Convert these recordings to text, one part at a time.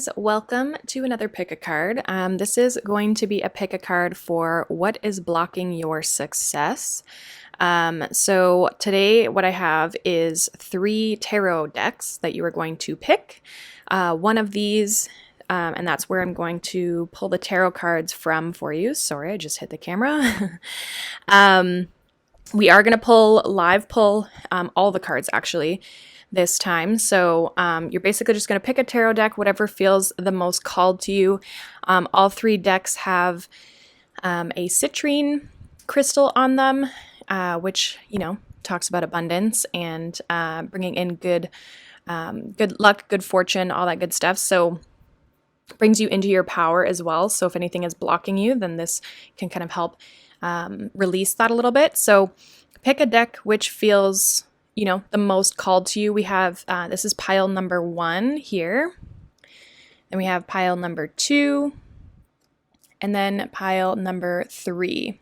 guys, welcome to another pick a card. This is going to be a pick a card for what is blocking your success. So today what I have is 3 tarot decks that you are going to pick. One of these, and that's where I'm going to pull the tarot cards from for you. Sorry, I just hit the camera. We are going to live pull all the cards actually this time. So you're basically just going to pick a tarot deck, whatever feels the most called to you. All 3 decks have a citrine crystal on them, which, you know, talks about abundance and bringing in good luck, good fortune, all that good stuff. So brings you into your power as well. So if anything is blocking you, then this can kind of help release that a little bit. So pick a deck which feels, you know, the most called to you. We have, this is pile number 1 here. Then we have pile number 2. And then pile number 3.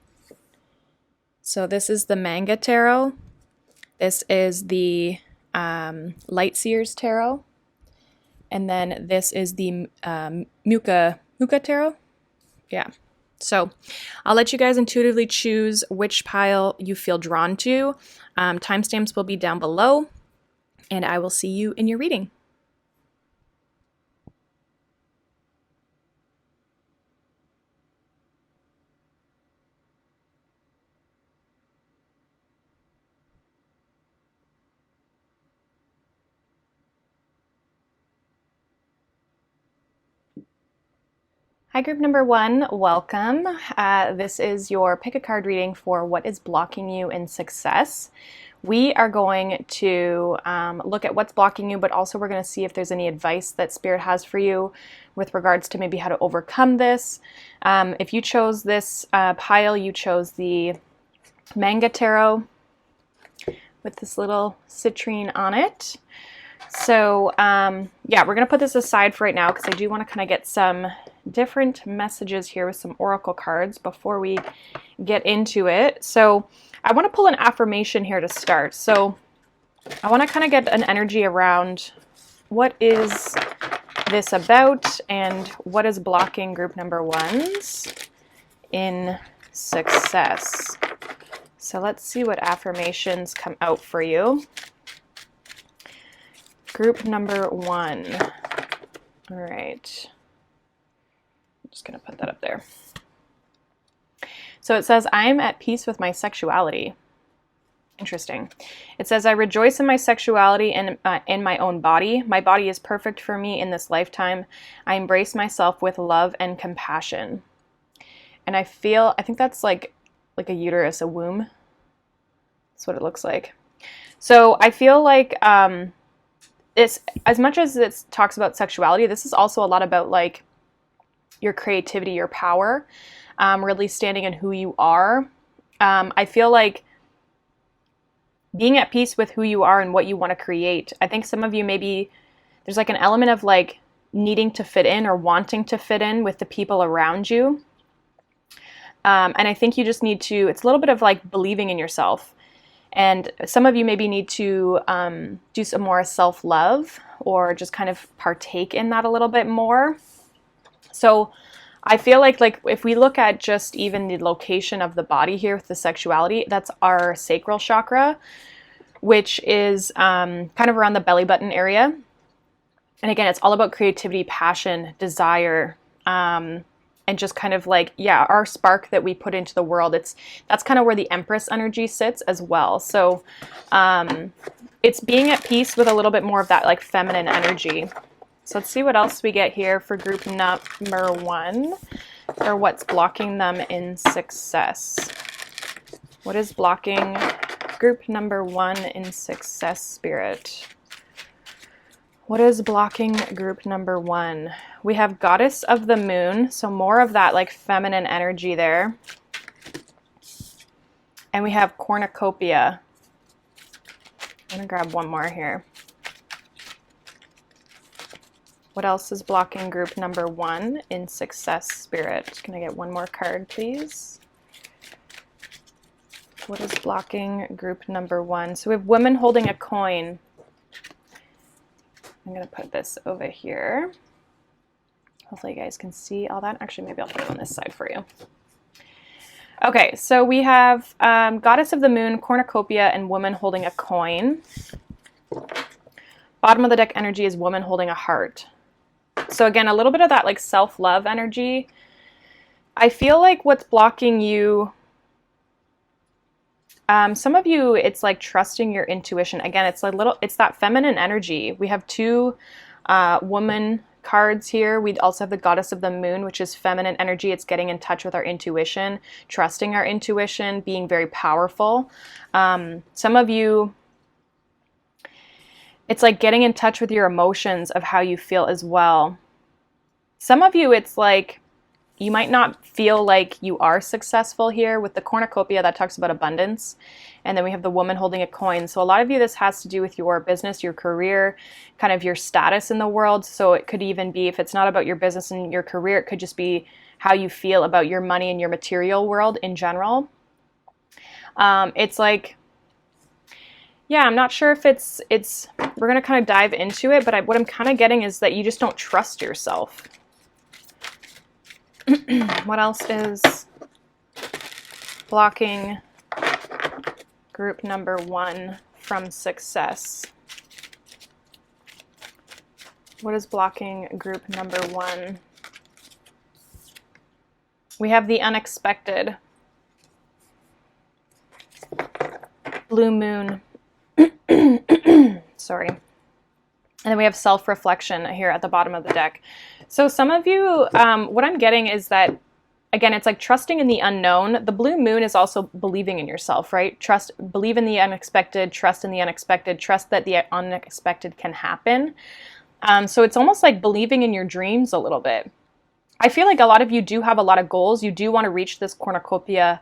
So this is the Manga Tarot. This is the Light Seers Tarot. And then this is the Muka Tarot. Yeah. So I'll let you guys intuitively choose which pile you feel drawn to. Timestamps will be down below, and I will see you in your reading. Hi, group number 1, welcome. This is your pick a card reading for what is blocking you in success. We are going to look at what's blocking you, but also we're going to see if there's any advice that Spirit has for you with regards to maybe how to overcome this. If you chose this pile, you chose the Manga Tarot with this little citrine on it. So yeah, we're going to put this aside for right now because I do want to kind of get some different messages here with some oracle cards before we get into it. So I want to pull an affirmation here to start. So I want to kind of get an energy around what is this about and what is blocking group number 1s in success. So let's see what affirmations come out for you. Group number 1. All right. I'm just going to put that up there. So it says, I'm at peace with my sexuality. Interesting. It says, I rejoice in my sexuality and in my own body. My body is perfect for me in this lifetime. I embrace myself with love and compassion. And I think that's like a uterus, a womb. That's what it looks like. So I feel like it's, as much as it talks about sexuality, this is also a lot about like your creativity, your power, really standing in who you are. I feel like being at peace with who you are and what you want to create. I think some of you maybe, there's like an element of like needing to fit in or wanting to fit in with the people around you. And I think you just need to, it's a little bit of like believing in yourself. And some of you maybe need to do some more self-love or just kind of partake in that a little bit more. So I feel like if we look at just even the location of the body here with the sexuality, that's our sacral chakra, which is kind of around the belly button area. And again, it's all about creativity, passion, desire, and just kind of like, yeah, our spark that we put into the world. That's kind of where the Empress energy sits as well. So it's being at peace with a little bit more of that like feminine energy. So let's see what else we get here for group number 1, or what's blocking them in success. What is blocking group number 1 in success, Spirit? What is blocking group number 1? We have Goddess of the Moon, so more of that like feminine energy there. And we have Cornucopia. I'm gonna grab one more here. What else is blocking group number 1 in success, Spirit? Can I get one more card, please? What is blocking group number 1? So we have women holding a coin. I'm going to put this over here. Hopefully you guys can see all that. Actually, maybe I'll put it on this side for you. Okay, so we have Goddess of the Moon, Cornucopia, and Woman holding a coin. Bottom of the deck energy is Woman holding a heart. So again, a little bit of that like self-love energy. I feel like what's blocking you, some of you, it's like trusting your intuition. Again, it's that feminine energy. We have two woman cards here. We also have the Goddess of the Moon, which is feminine energy. It's getting in touch with our intuition, trusting our intuition, being very powerful. Some of you, it's like getting in touch with your emotions of how you feel as well. Some of you, it's like you might not feel like you are successful here. With the cornucopia, that talks about abundance. And then we have the woman holding a coin. So a lot of you, this has to do with your business, your career, kind of your status in the world. So it could even be, if it's not about your business and your career, it could just be how you feel about your money and your material world in general. It's like, yeah, I'm not sure if it's we're going to kind of dive into it, but what I'm kind of getting is that you just don't trust yourself. What else is blocking group number 1 from success? What is blocking group number 1? We have the unexpected. Blue moon. Sorry. And then we have self-reflection here at the bottom of the deck. So some of you, what I'm getting is that, again, it's like trusting in the unknown. The blue moon is also believing in yourself, right? Believe in the unexpected, trust in the unexpected, trust that the unexpected can happen. So it's almost like believing in your dreams a little bit. I feel like a lot of you do have a lot of goals. You do want to reach this cornucopia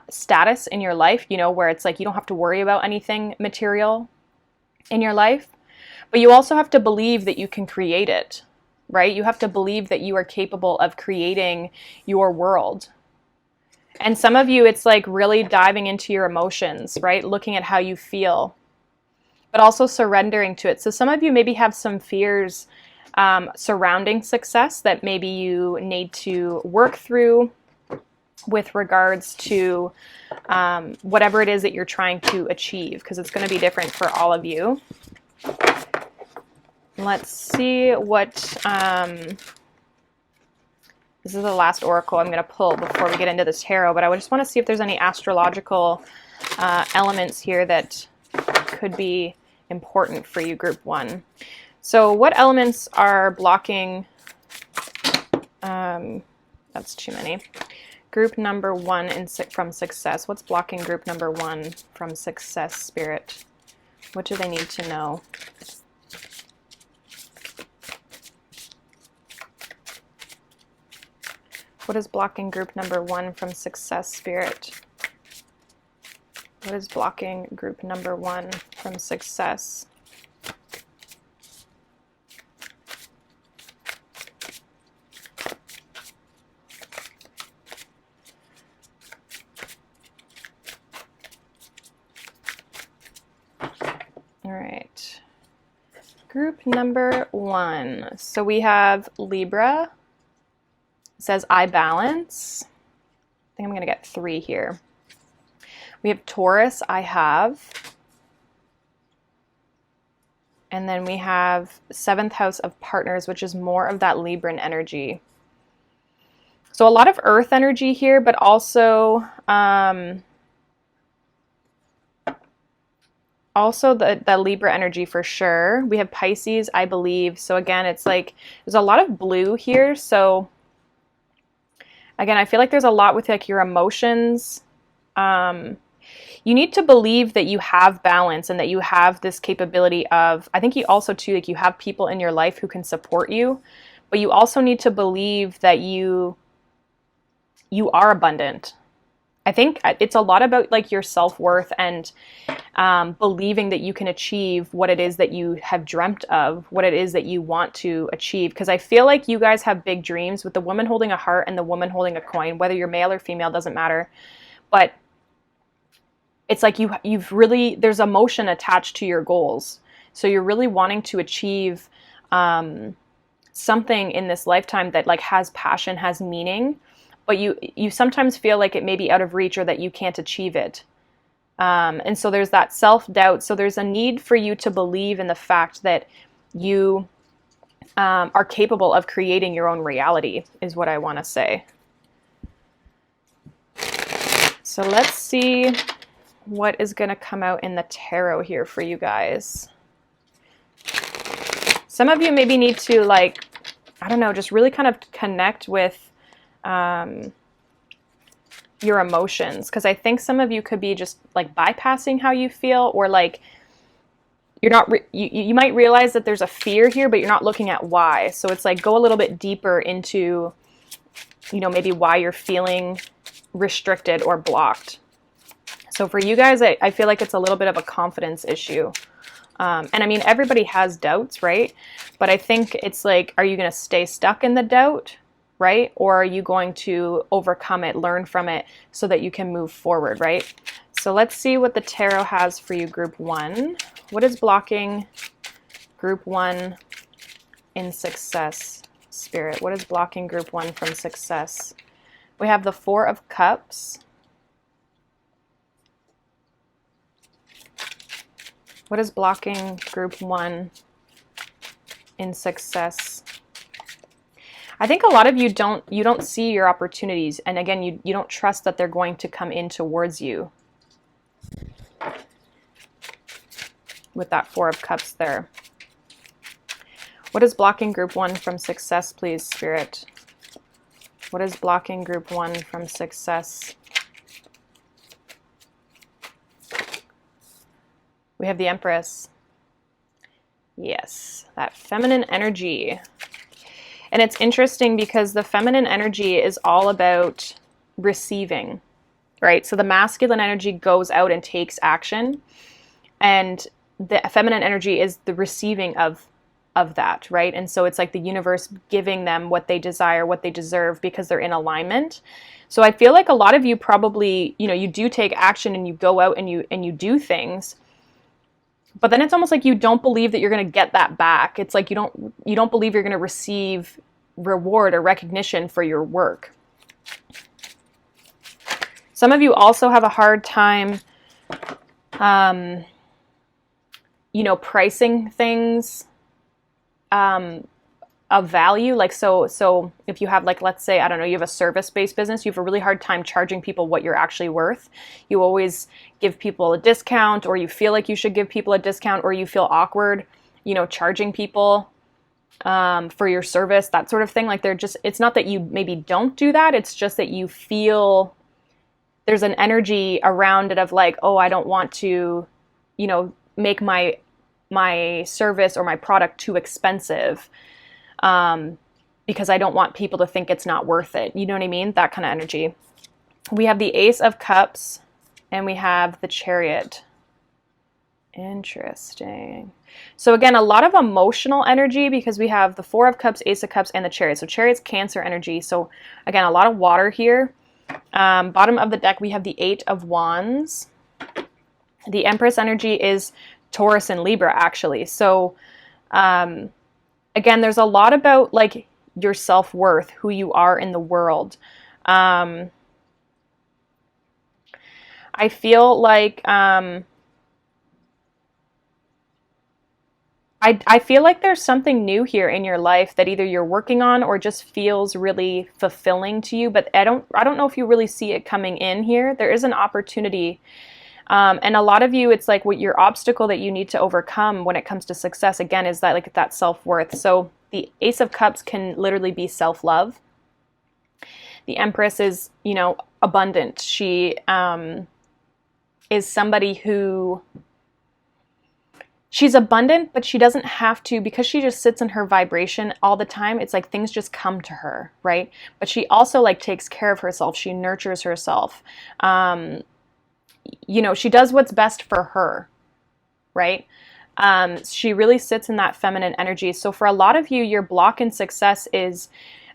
status in your life, you know, where it's like you don't have to worry about anything material in your life. But you also have to believe that you can create it, right? You have to believe that you are capable of creating your world. And some of you, it's like really diving into your emotions, right? Looking at how you feel, but also surrendering to it. So some of you maybe have some fears surrounding success that maybe you need to work through with regards to whatever it is that you're trying to achieve, because it's going to be different for all of you. Let's see what, this is the last oracle I'm going to pull before we get into this tarot, but I just want to see if there's any astrological elements here that could be important for you, group 1. So what elements are blocking, that's too many, group number 1 from success? What's blocking group number 1 from success, Spirit? What do they need to know? What is blocking group number 1 from success, Spirit? What is blocking group number 1 from success? All right. Group number 1. So we have Libra. It says, I balance. I think I'm going to get 3 here. We have Taurus, I have. And then we have 7th house of partners, which is more of that Libran energy. So a lot of earth energy here, but also the Libra energy for sure. We have Pisces, I believe. So again, it's like there's a lot of blue here. So again, I feel like there's a lot with like your emotions. You need to believe that you have balance and that you have this capability of, I think you also too, like you have people in your life who can support you, but you also need to believe that you are abundant. I think it's a lot about like your self-worth and believing that you can achieve what it is that you have dreamt of, what it is that you want to achieve. Because I feel like you guys have big dreams with the woman holding a heart and the woman holding a coin, whether you're male or female, doesn't matter. But it's like you've really, there's emotion attached to your goals. So you're really wanting to achieve something in this lifetime that like has passion, has meaning, but you sometimes feel like it may be out of reach or that you can't achieve it. And so there's that self-doubt. So there's a need for you to believe in the fact that you are capable of creating your own reality, is what I want to say. So let's see what is going to come out in the tarot here for you guys. Some of you maybe need to, like, I don't know, just really kind of connect with your emotions, because I think some of you could be just like bypassing how you feel, or like you're not you might realize that there's a fear here, but you're not looking at why. So it's like, go a little bit deeper into, you know, maybe why you're feeling restricted or blocked. So for you guys, I feel like it's a little bit of a confidence issue. And I mean, everybody has doubts, right? But I think it's like, are you going to stay stuck in the doubt, right? Or are you going to overcome it, learn from it, so that you can move forward, right? So let's see what the tarot has for you, group 1. What is blocking group 1 in success, Spirit? What is blocking group 1 from success? We have the 4 of Cups. What is blocking group 1 in success? I think a lot of you don't see your opportunities, and again, you don't trust that they're going to come in towards you. With that 4 of Cups there. What is blocking group 1 from success, please, Spirit? What is blocking group 1 from success? We have the Empress. Yes, that feminine energy. And it's interesting because the feminine energy is all about receiving, right? So the masculine energy goes out and takes action, and the feminine energy is the receiving of that, right? And so it's like the universe giving them what they desire, what they deserve, because they're in alignment. So I feel like a lot of you probably, you know, you do take action and you go out and you do things, but then it's almost like you don't believe that you're going to get that back. It's like you don't believe you're going to receive reward or recognition for your work. Some of you also have a hard time, you know, pricing things of value. Like, so if you have, like, let's say, I don't know, you have a service-based business, you have a really hard time charging people what you're actually worth. You always give people a discount, or you feel like you should give people a discount, or you feel awkward, you know, charging people for your service, that sort of thing. Like, it's not that you maybe don't do that, it's just that you feel there's an energy around it of like, oh, I don't want to, you know, make my service or my product too expensive, because I don't want people to think it's not worth it. You know what I mean? That kind of energy. We have the Ace of Cups and we have the Chariot. Interesting. So again, a lot of emotional energy, because we have the 4 of Cups, Ace of Cups, and the Chariot. So Chariot's Cancer energy. So again, a lot of water here. Bottom of the deck, we have the 8 of Wands. The Empress energy is Taurus and Libra, actually. So again, there's a lot about like your self-worth, who you are in the world. I feel like I feel like there's something new here in your life that either you're working on or just feels really fulfilling to you, but I don't know if you really see it coming in here. There is an opportunity. And a lot of you, it's like what your obstacle that you need to overcome when it comes to success, again, is that like that self-worth. So the Ace of Cups can literally be self-love. The Empress is, you know, abundant. She is somebody who, she's abundant, but she doesn't have to, because she just sits in her vibration all the time. It's like things just come to her, right? But she also like takes care of herself. She nurtures herself. You know, she does what's best for her, right? She really sits in that feminine energy. So for a lot of you, your block in success is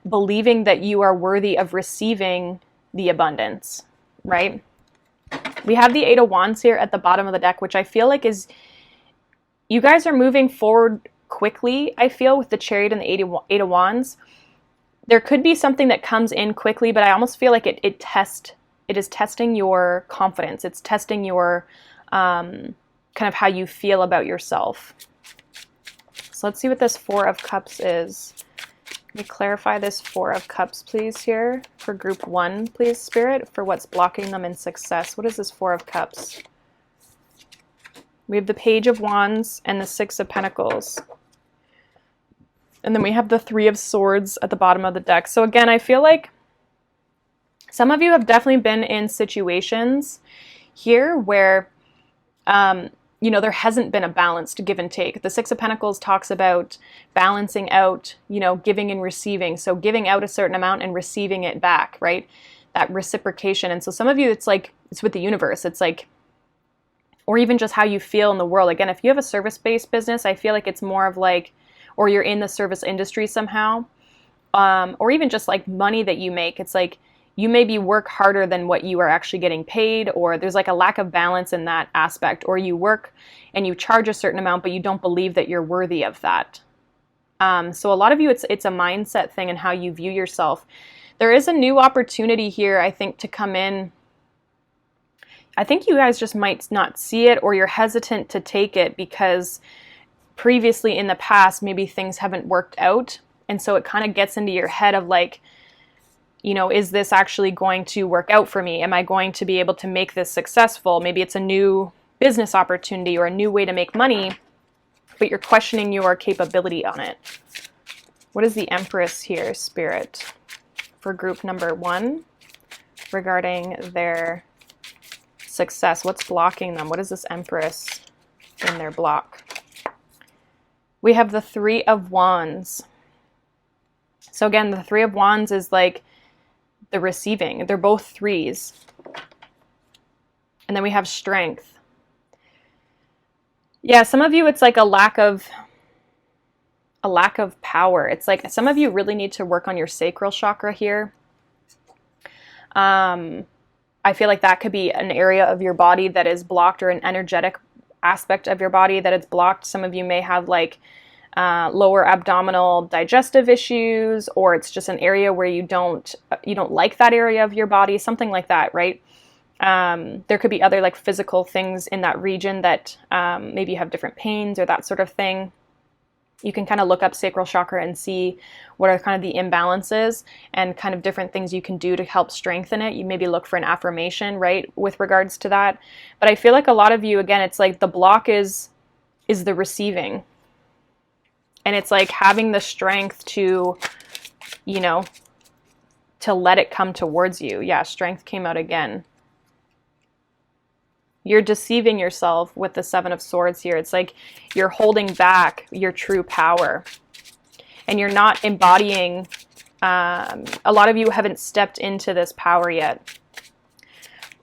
believing that you are worthy of receiving the abundance, right? We have the 8 of Wands here at the bottom of the deck, which I feel like is, you guys are moving forward quickly, I feel, with the Chariot and the Eight of Wands. There could be something that comes in quickly, but I almost feel like it is testing your confidence. It's testing your kind of how you feel about yourself. So let's see what this Four of Cups is. Can you clarify this Four of Cups, please, here for group 1, please, Spirit, for what's blocking them in success? What is this Four of Cups? We have the Page of Wands and the Six of Pentacles. And then we have the Three of Swords at the bottom of the deck. So again, I feel like some of you have definitely been in situations here where, you know, there hasn't been a balanced give and take. The Six of Pentacles talks about balancing out, you know, giving and receiving. So giving out a certain amount and receiving it back, right? That reciprocation. And so some of you, it's like, it's with the universe. It's like, or even just how you feel in the world. Again, if you have a service-based business, I feel like it's more of like, or you're in the service industry somehow, or even just like money that you make. It's like you maybe work harder than what you are actually getting paid, or there's like a lack of balance in that aspect, or you work and you charge a certain amount, but you don't believe that you're worthy of that. So a lot of you, it's a mindset thing and how you view yourself. There is a new opportunity here, I think, to come in. I think you guys just might not see it, or you're hesitant to take it because previously in the past, maybe things haven't worked out. And so it kind of gets into your head of like, you know, is this actually going to work out for me? Am I going to be able to make this successful? Maybe it's a new business opportunity or a new way to make money, but you're questioning your capability on it. What is the Empress here, Spirit, for group number 1 regarding their success? What's blocking them? What is this Empress in their block? We have the Three of Wands. So again, the Three of Wands is like the receiving. They're both threes. And then we have Strength. Yeah, some of you, it's like a lack of power. It's like some of you really need to work on your sacral chakra here. I feel like that could be an area of your body that is blocked, or an energetic aspect of your body that it's blocked. Some of you may have like lower abdominal digestive issues, or it's just an area where you don't like that area of your body, something like that, right? There could be other like physical things in that region that maybe you have different pains or that sort of thing. You can kind of look up sacral chakra and see what are kind of the imbalances and kind of different things you can do to help strengthen it. You maybe look for an affirmation, right, with regards to that. But I feel like a lot of you, again, it's like the block is the receiving. And it's like having the strength to, you know, to let it come towards you. Yeah, Strength came out again. You're deceiving yourself with the Seven of Swords here. It's like you're holding back your true power. And you're not embodying, a lot of you haven't stepped into this power yet.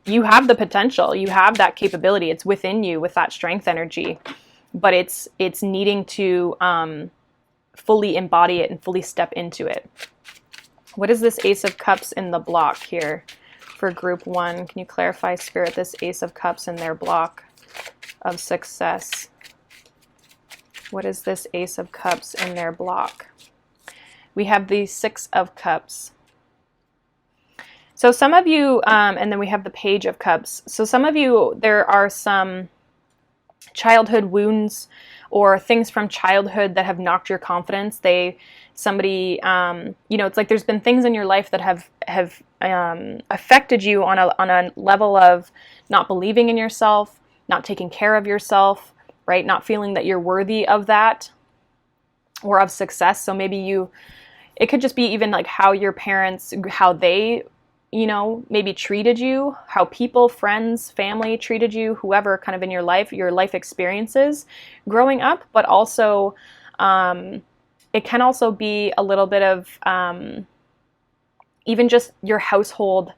You have the potential. You have that capability. It's within you with that strength energy. But it's needing to fully embody it and fully step into it. What is this Ace of Cups in the block here for group 1? Can you clarify, Spirit, this Ace of Cups in their block of success? What is this Ace of Cups in their block? We have the Six of Cups. So some of you, and then we have the Page of Cups. So some of you, there are some childhood wounds or things from childhood that have knocked your confidence. Somebody, you know, it's like there's been things in your life that have affected you on a level of not believing in yourself, not taking care of yourself, right? Not feeling that you're worthy of that or of success. So maybe it could just be even like how your parents, how they, you know, maybe treated you, how people, friends, family treated you, whoever kind of in your life experiences growing up, but also it can also be a little bit of even just your household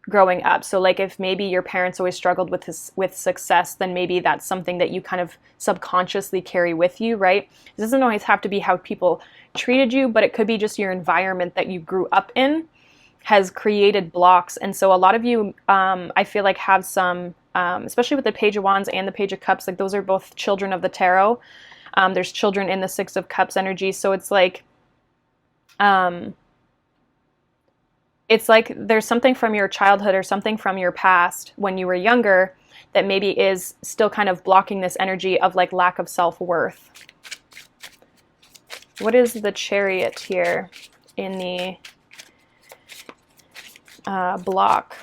growing up. So like if maybe your parents always struggled with success, then maybe that's something that you kind of subconsciously carry with you, right? It doesn't always have to be how people treated you, but it could be just your environment that you grew up in has created blocks. And so a lot of you, I feel like have some, especially with the Page of Wands and the Page of Cups, like those are both children of the tarot. There's children in the Six of Cups energy. So it's like there's something from your childhood or something from your past when you were younger that maybe is still kind of blocking this energy of like lack of self-worth. What is the Chariot here in the block?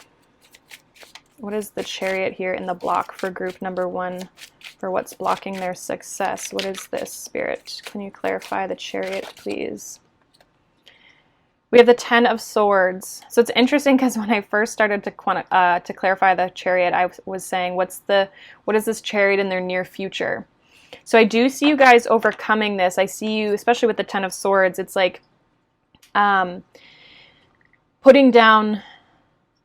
What is the Chariot here in the block for group number 1 for what's blocking their success? What is this, Spirit? Can you clarify the Chariot, please? We have the 10 of Swords. So it's interesting because when I first started to clarify the Chariot, I was saying, what is this Chariot in their near future? So I do see you guys overcoming this. I see you, especially with the 10 of Swords, it's like putting down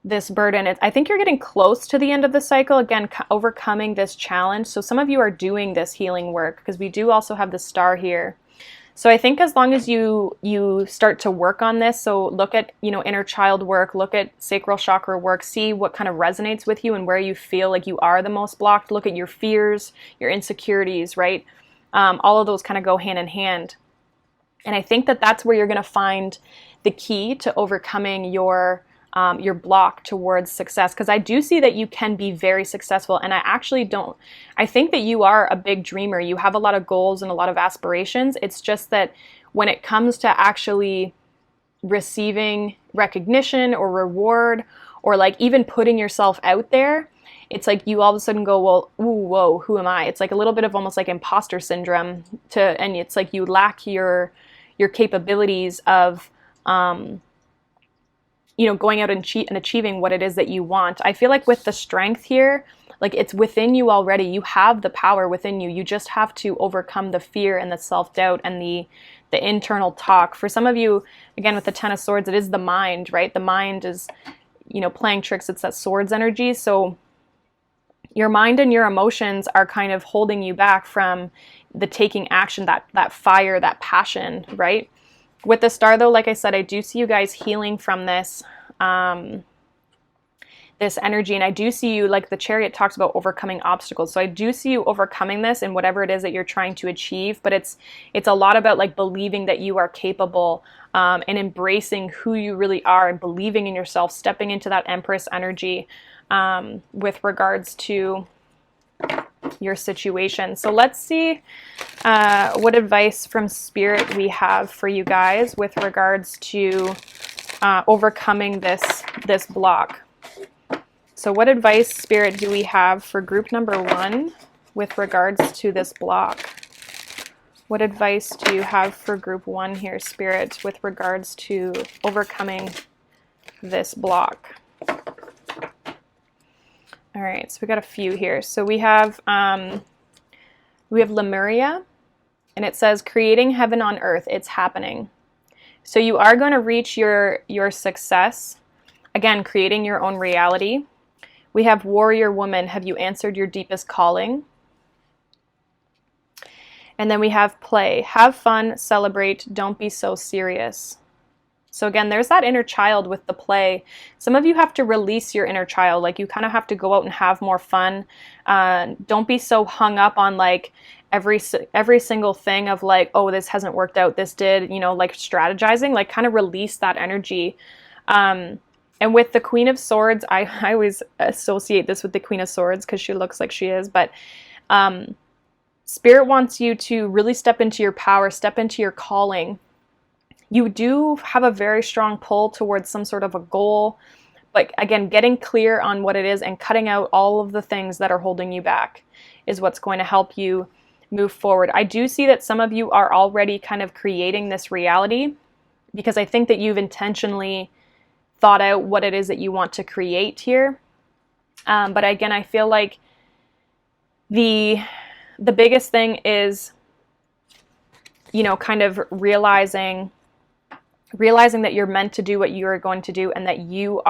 this burden. I think you're getting close to the end of the cycle. Again, overcoming this challenge. So some of you are doing this healing work because we do also have the Star here. So I think as long as you start to work on this, so look at, inner child work, look at sacral chakra work, see what kind of resonates with you and where you feel like you are the most blocked. Look at your fears, your insecurities, right? All of those kind of go hand in hand. And I think that that's where you're going to find the key to overcoming your block towards success, because I do see that you can be very successful, and I think that you are a big dreamer. You have a lot of goals and a lot of aspirations. It's just that when it comes to actually receiving recognition or reward, or like even putting yourself out there, it's like you all of a sudden go, well, ooh, whoa, who am I? It's like a little bit of almost like imposter syndrome and it's like you lack your capabilities of going out and achieving what it is that you want. I feel like with the Strength here, like it's within you already. You have the power within you. You just have to overcome the fear and the self-doubt and the internal talk. For some of you, again, with the 10 of Swords, it is the mind, right? The mind is, playing tricks. It's that Swords energy. So your mind and your emotions are kind of holding you back from the taking action, that fire, that passion, right? With the Star, though, like I said, I do see you guys healing from this this energy, and I do see you, like the Chariot talks about overcoming obstacles. So I do see you overcoming this in whatever it is that you're trying to achieve, but it's a lot about like believing that you are capable and embracing who you really are and believing in yourself, stepping into that Empress energy with regards to your situation. So let's see what advice from Spirit we have for you guys with regards to overcoming this block. So what advice, Spirit, do we have for group number 1 with regards to this block? What advice do you have for group 1 here, Spirit, with regards to overcoming this block? All right, so we got a few here. So we have Lemuria, and it says, creating heaven on earth, it's happening. So you are going to reach your success. Again, creating your own reality. We have Warrior Woman, have you answered your deepest calling? And then we have Play, have fun, celebrate, don't be so serious. So again, there's that inner child with the play. Some of you have to release your inner child. Like you kind of have to go out and have more fun. Don't be so hung up on like every single thing of like, oh, this hasn't worked out, this did, like strategizing, like kind of release that energy. And with the Queen of Swords, I always associate this with the Queen of Swords because she looks like she is, but Spirit wants you to really step into your power, step into your calling. You do have a very strong pull towards some sort of a goal, but again, getting clear on what it is and cutting out all of the things that are holding you back is what's going to help you move forward. I do see that some of you are already kind of creating this reality because I think that you've intentionally thought out what it is that you want to create here. But again, I feel like the biggest thing is, kind of realizing that you're meant to do what you are going to do and that you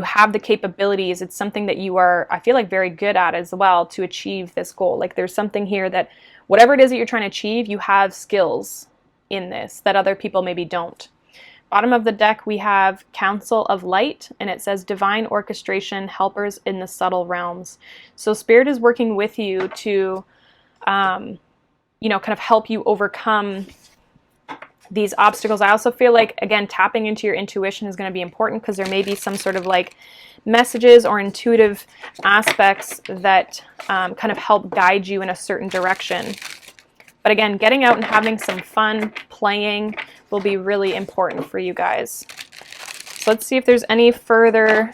have the capabilities. It's something that you are, I feel like, very good at as well to achieve this goal. Like there's something here that whatever it is that you're trying to achieve, you have skills in this that other people maybe don't. Bottom of the deck, we have Council of Light, and it says divine orchestration, helpers in the subtle realms. So Spirit is working with you to you know, kind of help you overcome these obstacles. I also feel like, again, tapping into your intuition is going to be important, because there may be some sort of like messages or intuitive aspects that kind of help guide you in a certain direction. But again, getting out and having some fun playing will be really important for you guys. So let's see if there's any further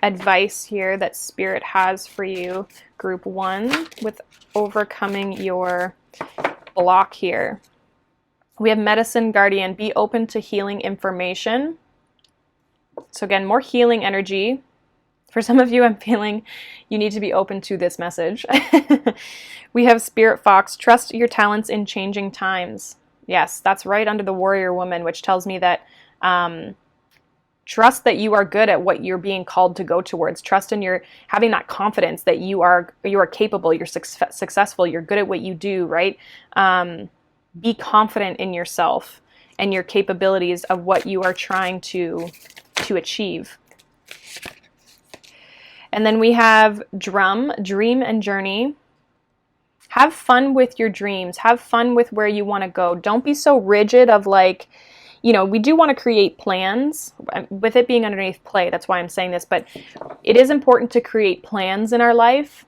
advice here that Spirit has for you, Group 1, with overcoming your block here. We have Medicine Guardian. Be open to healing information. So again, more healing energy. For some of you, I'm feeling you need to be open to this message. We have Spirit Fox. Trust your talents in changing times. Yes, that's right under the Warrior Woman, which tells me that trust that you are good at what you're being called to go towards. Trust in your having that confidence that you are capable, you're successful, you're good at what you do, right? Be confident in yourself and your capabilities of what you are trying to achieve. And then we have Drum, Dream and Journey. Have fun with your dreams. Have fun with where you want to go. Don't be so rigid of like, you know, we do want to create plans with it being underneath play. That's why I'm saying this, but it is important to create plans in our life,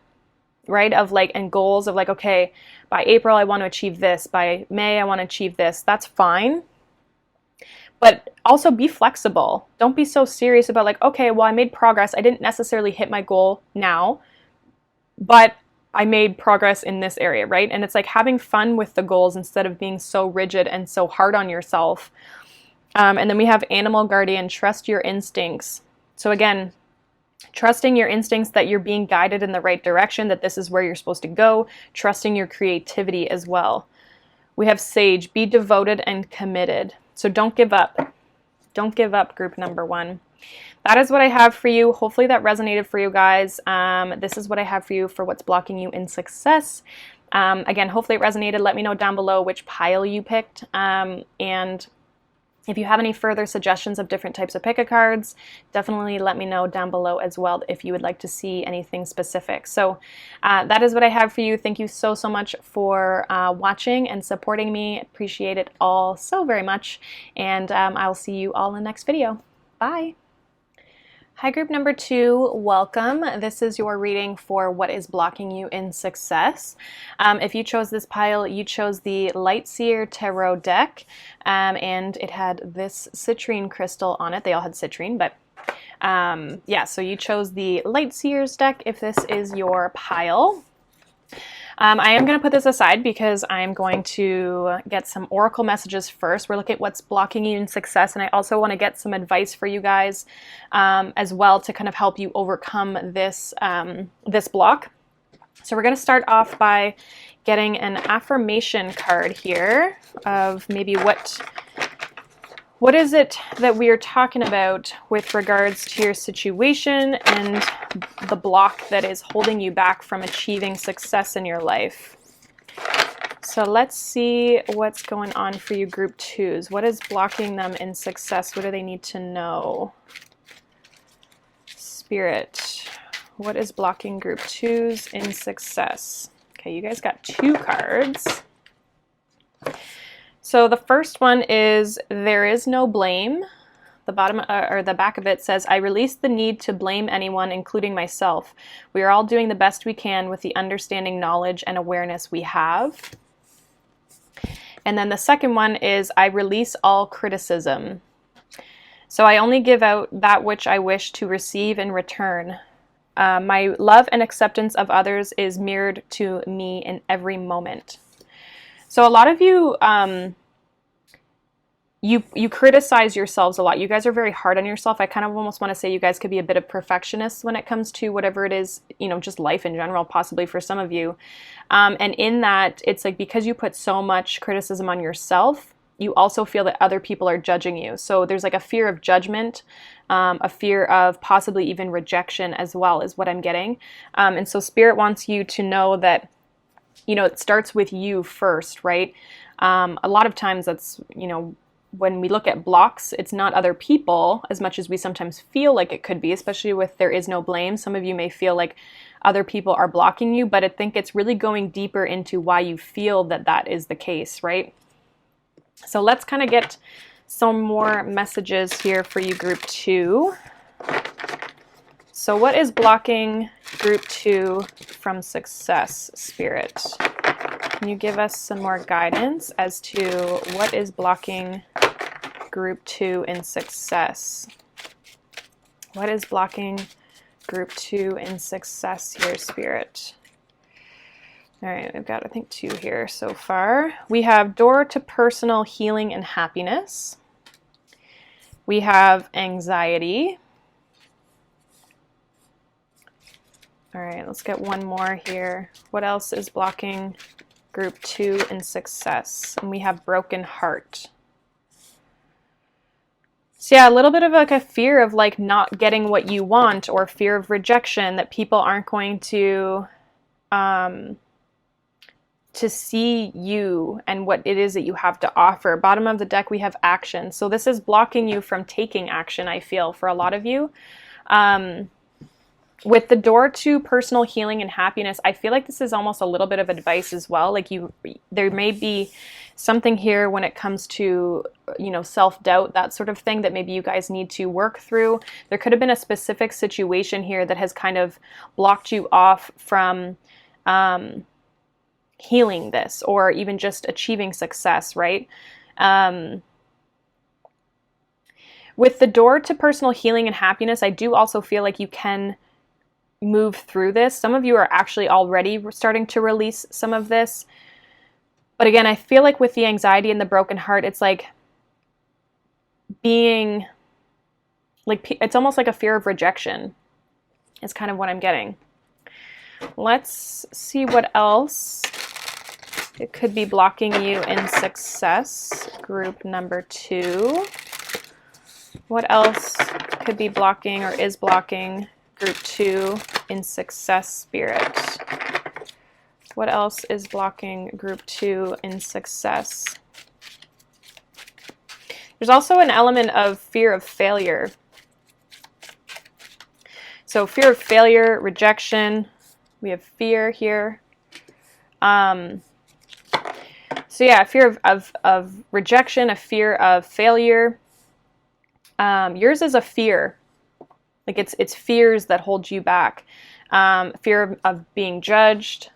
right? Of like, and goals of like, okay, by April, I want to achieve this. By May, I want to achieve this. That's fine. But also be flexible. Don't be so serious about like, okay, well, I made progress. I didn't necessarily hit my goal now, but I made progress in this area, right? And it's like having fun with the goals instead of being so rigid and so hard on yourself. And then we have Animal Guardian. Trust your instincts. So again, trusting your instincts that you're being guided in the right direction, that this is where you're supposed to go, trusting your creativity as well. We have Sage, be devoted and committed. So don't give up. Don't give up, Group number 1. That is what I have for you. Hopefully that resonated for you guys. This is what I have for you for what's blocking you in success. Again, hopefully it resonated. Let me know down below which pile you picked. And if you have any further suggestions of different types of pick-a cards, definitely let me know down below as well if you would like to see anything specific. So that is what I have for you. Thank you so much for watching and supporting me. Appreciate it all so very much. And I'll see you all in the next video. Bye. Hi, Group number 2, welcome. This is your reading for what is blocking you in success. If you chose this pile, you chose the Light Seer Tarot deck, and it had this citrine crystal on it. They all had citrine, but yeah, so you chose the Light Seers deck if this is your pile. I am going to put this aside because I'm going to get some oracle messages first. We're looking at what's blocking you in success, and I also want to get some advice for you guys as well to kind of help you overcome this, this block. So we're going to start off by getting an affirmation card here of maybe what is it that we are talking about with regards to your situation and the block that is holding you back from achieving success in your life. So let's see what's going on for you, Group 2s. What is blocking them in success? What do they need to know? Spirit, what is blocking Group 2s in success? Okay, you guys got 2 cards. So the first one is there is no blame. The bottom or the back of it says, I release the need to blame anyone, including myself. We are all doing the best we can with the understanding, knowledge, and awareness we have. And then the second one is I release all criticism. So I only give out that which I wish to receive in return. My love and acceptance of others is mirrored to me in every moment. So a lot of you, you criticize yourselves a lot. You guys are very hard on yourself. I kind of almost want to say you guys could be a bit of perfectionists when it comes to whatever it is, you know, just life in general, possibly for some of you. And in that, it's like because you put so much criticism on yourself, you also feel that other people are judging you. So there's like a fear of judgment, a fear of possibly even rejection as well is what I'm getting. And so Spirit wants you to know that, you know, it starts with you first, right? A lot of times that's, you know, when we look at blocks, it's not other people as much as we sometimes feel like it could be, especially with there is no blame. Some of you may feel like other people are blocking you, but I think it's really going deeper into why you feel that that is the case, right? So let's kind of get some more messages here for you, group 2. So what is blocking group 2 from success, Spirit? Can you give us some more guidance as to what is blocking group 2 in success? What is blocking group 2 in success here, Spirit? All right, we've got, I think, 2 here so far. We have door to personal healing and happiness. We have anxiety. All right, let's get one more here. What else is blocking group 2 in success? And we have broken heart. So yeah, a little bit of like a fear of like not getting what you want, or fear of rejection, that people aren't going to see you and what it is that you have to offer. Bottom of the deck, we have action. So this is blocking you from taking action, I feel, for a lot of you. With the door to personal healing and happiness, I feel like this is almost a little bit of advice as well. Like there may be something here when it comes to, you know, self-doubt, that sort of thing, that maybe you guys need to work through. There could have been a specific situation here that has kind of blocked you off from healing this, or even just achieving success, right? With the door to personal healing and happiness, I do also feel like you can move through this. Some of you are actually already starting to release some of this. But again, I feel like with the anxiety and the broken heart, it's like being like, it's almost like a fear of rejection is kind of what I'm getting. Let's see what else it could be blocking you in success, group number 2. What else could be blocking or is blocking group 2 in success, Spirit? What else is blocking group 2 in success? There's also an element of fear of failure. So fear of failure, rejection, we have fear here. So yeah, fear of rejection, a fear of failure. Yours is a fear. Like it's fears that hold you back. Fear of being judged.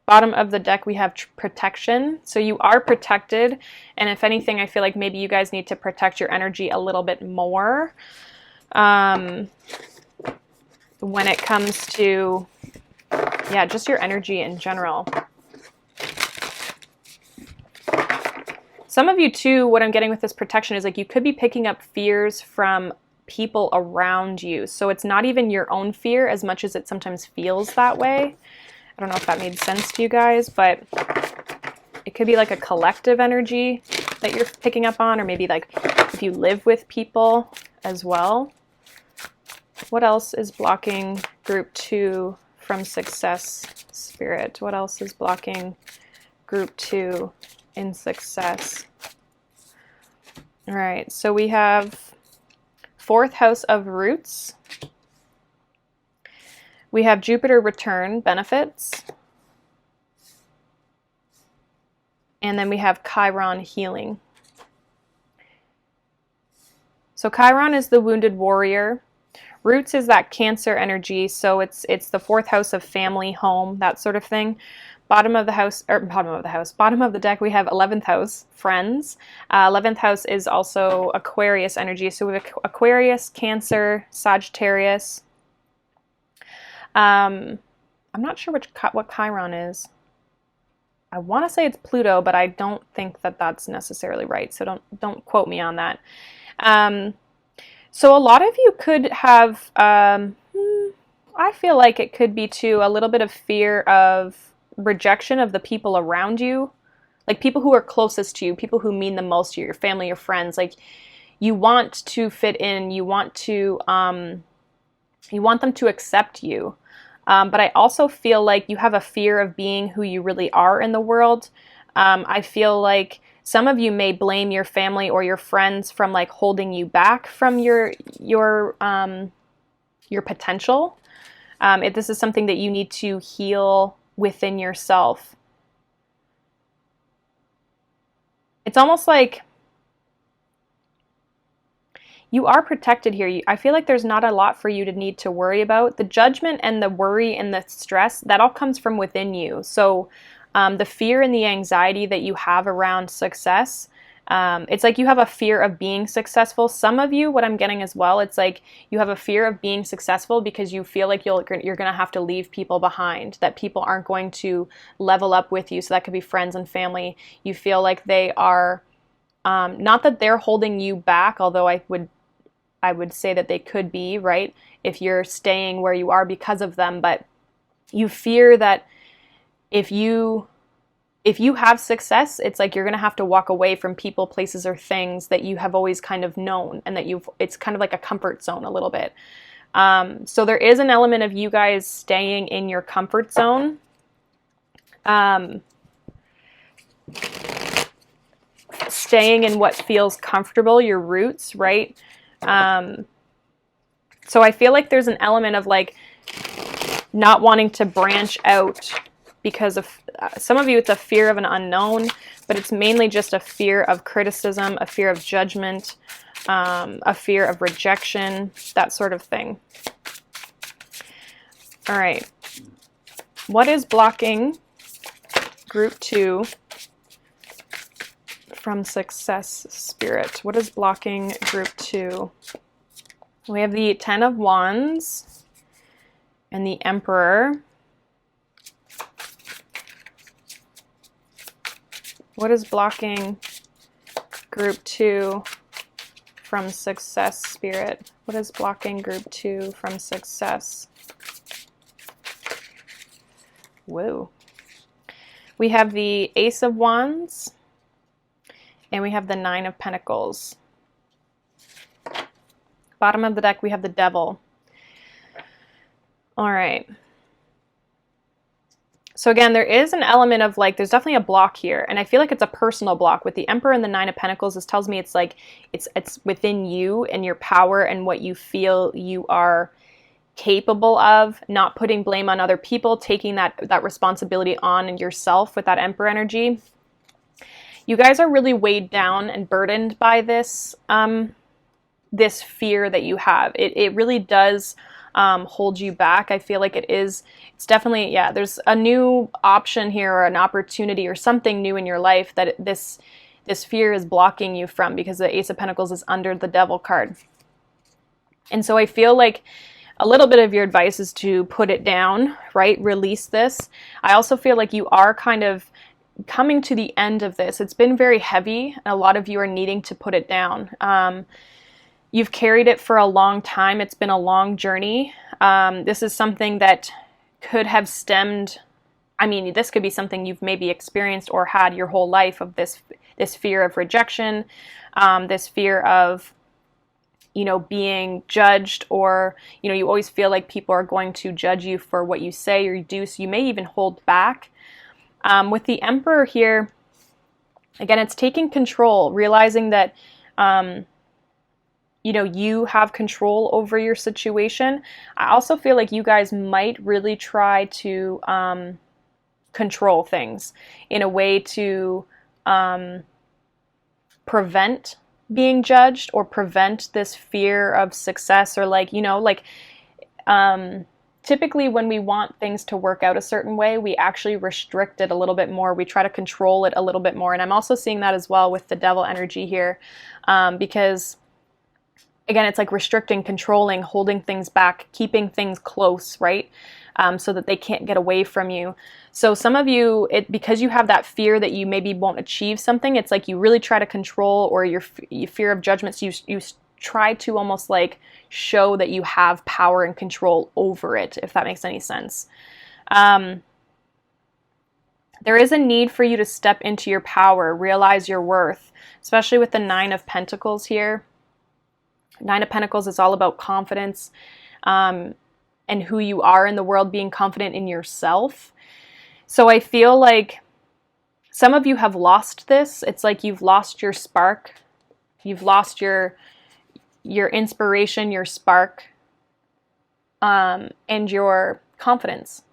Bottom of the deck, we have protection. So you are protected. And if anything, I feel like maybe you guys need to protect your energy a little bit more. When it comes to, yeah, just your energy in general. Some of you too, what I'm getting with this protection is like you could be picking up fears from people around you. So it's not even your own fear as much as it sometimes feels that way. I don't know if that made sense to you guys, but it could be like a collective energy that you're picking up on, or maybe like if you live with people as well. What else is blocking group 2 from success, Spirit? What else is blocking group 2 in success? All right, so we have 4th house of roots. We have Jupiter return benefits. And then we have Chiron healing. So Chiron is the wounded warrior. Roots is that Cancer energy, so it's the 4th house of family, home, that sort of thing. Bottom of the deck, we have 11th house, friends. 11th house is also Aquarius energy, so we have Aquarius, Cancer, Sagittarius. I'm not sure what Chiron is. I want to say it's Pluto, but I don't think that that's necessarily right, so don't quote me on that. So a lot of you could have, I feel like it could be too a little bit of fear of rejection of the people around you, like people who are closest to you, people who mean the most to you, your family, your friends. Like you want to fit in, you want them to accept you. But I also feel like you have a fear of being who you really are in the world. I feel like Some of you may blame your family or your friends from like holding you back from your potential. If this is something that you need to heal within yourself. It's almost like you are protected here. I feel like there's not a lot for you to need to worry about. The judgment and the worry and the stress, that all comes from within you. So the fear and the anxiety that you have around success, it's like you have a fear of being successful. Some of you, what I'm getting as well, it's like you have a fear of being successful because you feel like you're going to have to leave people behind, that people aren't going to level up with you. So that could be friends and family. You feel like they are, not that they're holding you back, although I would say that they could be, right? If you're staying where you are because of them, but you fear that if you have success, it's like you're going to have to walk away from people, places, or things that you have always kind of known, and that it's kind of like a comfort zone a little bit. So there is an element of you guys staying in your comfort zone. Staying in what feels comfortable, your roots, right? So I feel like there's an element of like not wanting to branch out because of some of you, it's a fear of an unknown, but it's mainly just a fear of criticism, a fear of judgment, a fear of rejection, that sort of thing. All right. What is blocking group 2 from success, Spirit? What is blocking group 2? We have the 10 of Wands and the Emperor. What is blocking group 2 from success, Spirit? What is blocking group 2 from success? Whoa. We have the Ace of Wands and we have the 9 of Pentacles. Bottom of the deck, we have the Devil. All right. So again, there is an element of like, there's definitely a block here. And I feel like it's a personal block. With the Emperor and the 9 of Pentacles, this tells me it's like, it's within you and your power and what you feel you are capable of, not putting blame on other people, taking that responsibility on yourself with that Emperor energy. You guys are really weighed down and burdened by this, this fear that you have. It really does hold you back. I feel like it's definitely, yeah, there's a new option here or an opportunity or something new in your life that this fear is blocking you from, because the Ace of Pentacles is under the Devil card. And so I feel like a little bit of your advice is to put it down, right? Release this. I also feel like you are kind of coming to the end of this. It's been very heavy, and a lot of you are needing to put it down. You've carried it for a long time. It's been a long journey. This is something that could have stemmed, I mean, this could be something you've maybe experienced or had your whole life, of this fear of rejection, this fear of, being judged, or, you always feel like people are going to judge you for what you say or you do, so you may even hold back. With the Emperor here, again, it's taking control, realizing that, you have control over your situation. I also feel like you guys might really try to control things in a way to prevent being judged, or prevent this fear of success, or typically when we want things to work out a certain way, we actually restrict it a little bit more. We try to control it a little bit more. And I'm also seeing that as well with the Devil energy here, because again, it's like restricting, controlling, holding things back, keeping things close, right? So that they can't get away from you. So some of you, because you have that fear that you maybe won't achieve something, it's like you really try to control, or your fear of judgment, so you try to almost like show that you have power and control over it, if that makes any sense. There is a need for you to step into your power, realize your worth, especially with the 9 of Pentacles here. 9 of Pentacles is all about confidence, and who you are in the world, being confident in yourself. So I feel like Some of you have lost this. It's like you've lost your spark. You've lost your inspiration, your spark, and your confidence,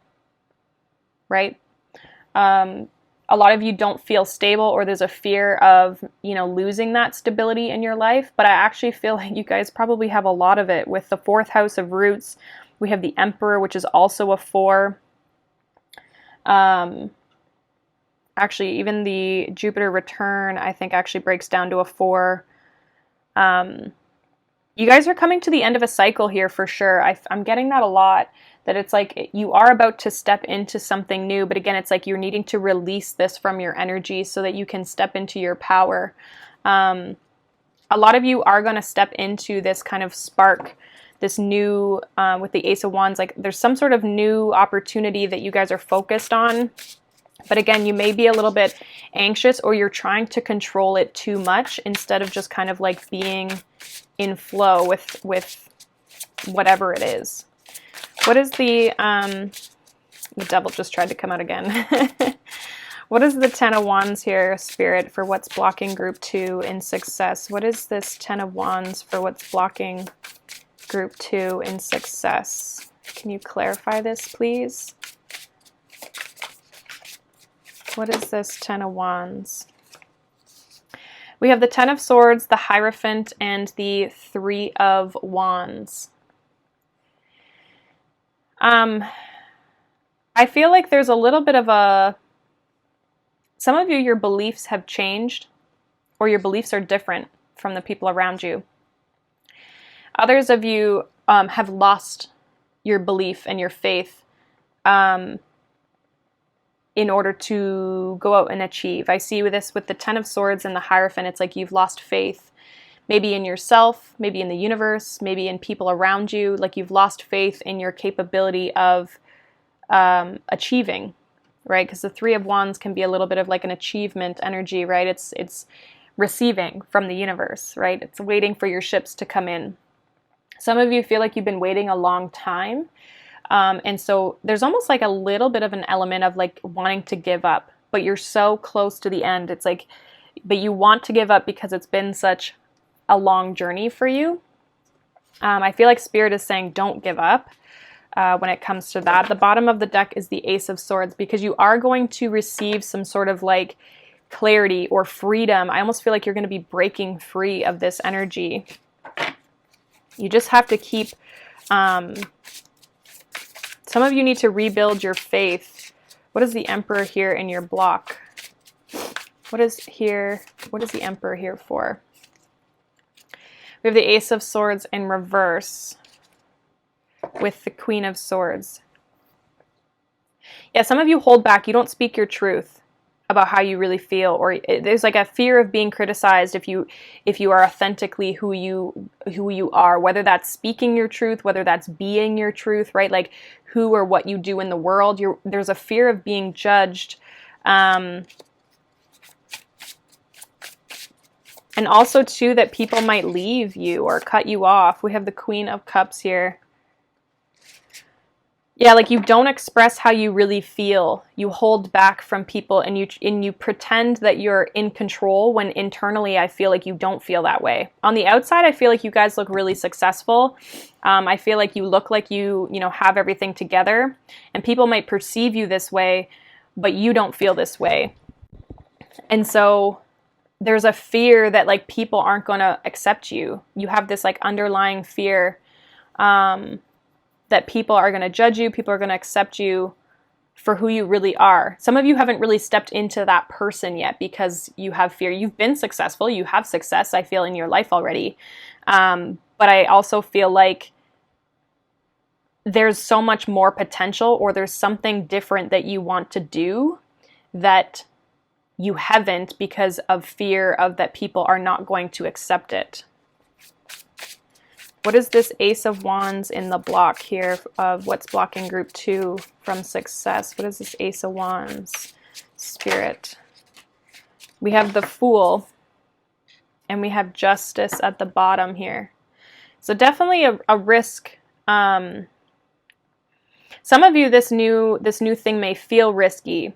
right? A lot of you don't feel stable, or there's a fear of, you know, losing that stability in your life. But I actually feel like you guys probably have a lot of it. With the 4th house of roots, we have the Emperor, which is also a 4. Actually, even the Jupiter return, I think, actually breaks down to a 4. You guys are coming to the end of a cycle here for sure. I'm getting that a lot, that it's like you are about to step into something new, but again, it's like you're needing to release this from your energy so that you can step into your power. A lot of you are going to step into this kind of spark, this new, with the Ace of Wands, like there's some sort of new opportunity that you guys are focused on. But again, you may be a little bit anxious, or you're trying to control it too much instead of just kind of like being in flow with whatever it is. What is the devil just tried to come out again. What is the 10 of Wands here, Spirit, for what's blocking group 2 in success? What is this 10 of Wands for what's blocking group 2 in success? Can you clarify this, please? What is this 10 of Wands? We have the 10 of Swords, the Hierophant, and the 3 of Wands. I feel like there's a little bit of a... Some of you, your beliefs have changed, or your beliefs are different from the people around you. Others of you have lost your belief and your faith in order to go out and achieve. I see with this, with the 10 of Swords and the Hierophant, it's like you've lost faith, maybe in yourself, maybe in the universe, maybe in people around you. Like you've lost faith in your capability of achieving, right? Because the 3 of Wands can be a little bit of like an achievement energy, right? It's receiving from the universe, right? It's waiting for your ships to come in. Some of you feel like you've been waiting a long time. And so there's almost like a little bit of an element of like wanting to give up, but you're so close to the end. It's like, but you want to give up because it's been such a long journey for you. I feel like Spirit is saying don't give up when it comes to that. The bottom of the deck is the Ace of Swords, because you are going to receive some sort of like clarity or freedom. I almost feel like you're going to be breaking free of this energy. You just have to keep... Some of you need to rebuild your faith. What is the Emperor here in your block? What is here? What is the Emperor here for? We have the Ace of Swords in reverse with the Queen of Swords. Yeah, some of you hold back. You don't speak your truth about how you really feel, or there's like a fear of being criticized if you are authentically who you are, whether that's speaking your truth, whether that's being your truth, right? Like who or what you do in the world. There's a fear of being judged, and also too that people might leave you or cut you off. We have the Queen of Cups here. Yeah, like you don't express how you really feel. You hold back from people, and you pretend that you're in control when internally I feel like you don't feel that way. On the outside, I feel like you guys look really successful. I feel like you look like you have everything together, and people might perceive you this way, but you don't feel this way. And so there's a fear that like people aren't going to accept you. You have this like underlying fear that people are going to judge you, people are going to accept you for who you really are. Some of you haven't really stepped into that person yet because you have fear. You've been successful, you have success, I feel, in your life already. But I also feel like there's so much more potential, or there's something different that you want to do that you haven't because of fear of that people are not going to accept it. What is this Ace of Wands in the block here of what's blocking group 2 from success? What is this Ace of Wands, Spirit? We have the Fool, and we have Justice at the bottom here. So definitely a risk. Some of you, this new thing may feel risky.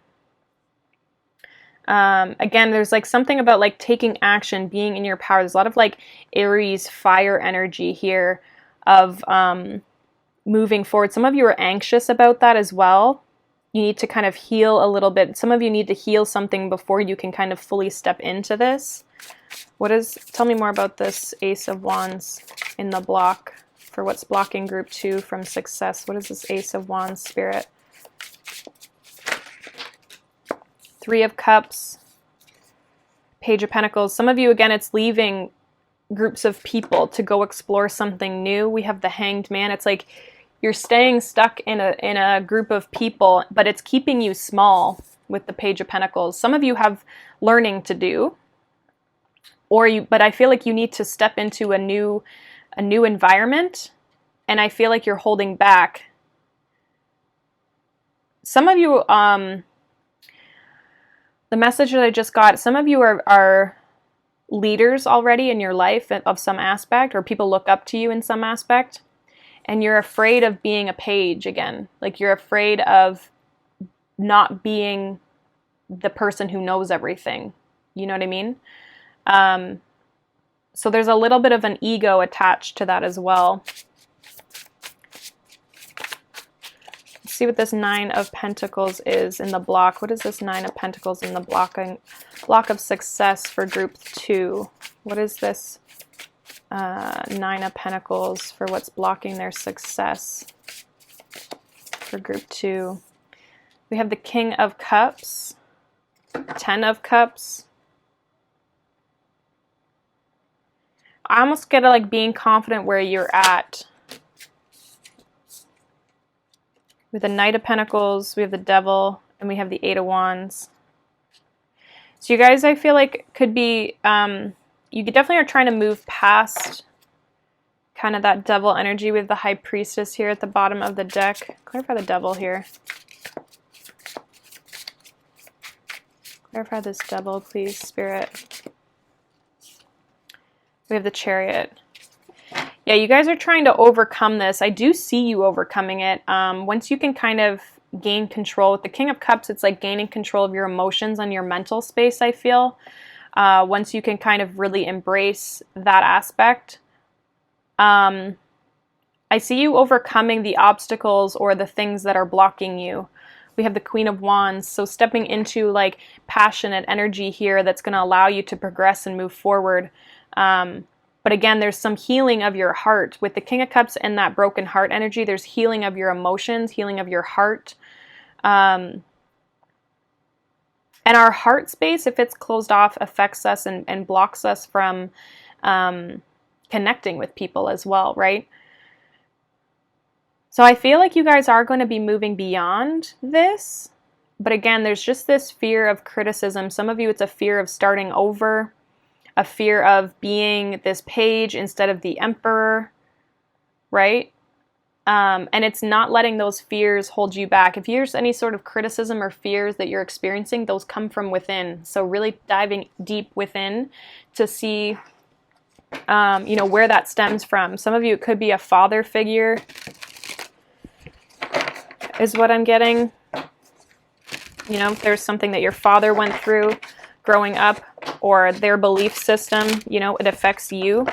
Again, there's like something about like taking action, being in your power. There's a lot of like Aries fire energy here of moving forward. Some of you are anxious about that as well. You need to kind of heal a little bit. Some of you need to heal something before you can kind of fully step into this. Tell me more about this Ace of Wands in the block for what's blocking group 2 from success. What is this Ace of Wands, Spirit? 3 of Cups, Page of Pentacles. Some of you, again, it's leaving groups of people to go explore something new. We have the Hanged Man. It's like you're staying stuck in a group of people, but it's keeping you small with the Page of Pentacles. Some of you have learning to do, but I feel like you need to step into a new environment, and I feel like you're holding back. Some of you, the message that I just got, some of you are leaders already in your life of some aspect, or people look up to you in some aspect, and you're afraid of being a page again. Like you're afraid of not being the person who knows everything. You know what I mean? So there's a little bit of an ego attached to that as well. Let's see what this 9 of Pentacles is in the block. What is this 9 of Pentacles in the block of success for group 2? What is this 9 of Pentacles for what's blocking their success for group 2? We have the King of Cups, 10 of Cups. I almost get like being confident where you're at. With the Knight of Pentacles, we have the Devil, and we have the 8 of Wands. So you guys, I feel like could be, you definitely are trying to move past kind of that Devil energy with the High Priestess here at the bottom of the deck. Clarify the Devil here. Clarify this Devil, please, Spirit. We have the Chariot. Yeah, you guys are trying to overcome this. I do see you overcoming it. Once you can kind of gain control. With the King of Cups, it's like gaining control of your emotions and your mental space, I feel. Once you can kind of really embrace that aspect. I see you overcoming the obstacles or the things that are blocking you. We have the Queen of Wands, so stepping into like passionate energy here that's going to allow you to progress and move forward. But again, there's some healing of your heart. With the King of Cups and that broken heart energy, there's healing of your emotions, healing of your heart. And our heart space, if it's closed off, affects us and blocks us from connecting with people as well, right? So I feel like you guys are going to be moving beyond this. But again, there's just this fear of criticism. Some of you, it's a fear of starting over. A fear of being this page instead of the emperor, right? And it's not letting those fears hold you back. If there's any sort of criticism or fears that you're experiencing, those come from within. So really diving deep within to see, where that stems from. Some of you, it could be a father figure, is what I'm getting. If there's something that your father went through growing up, or their belief system, it affects you.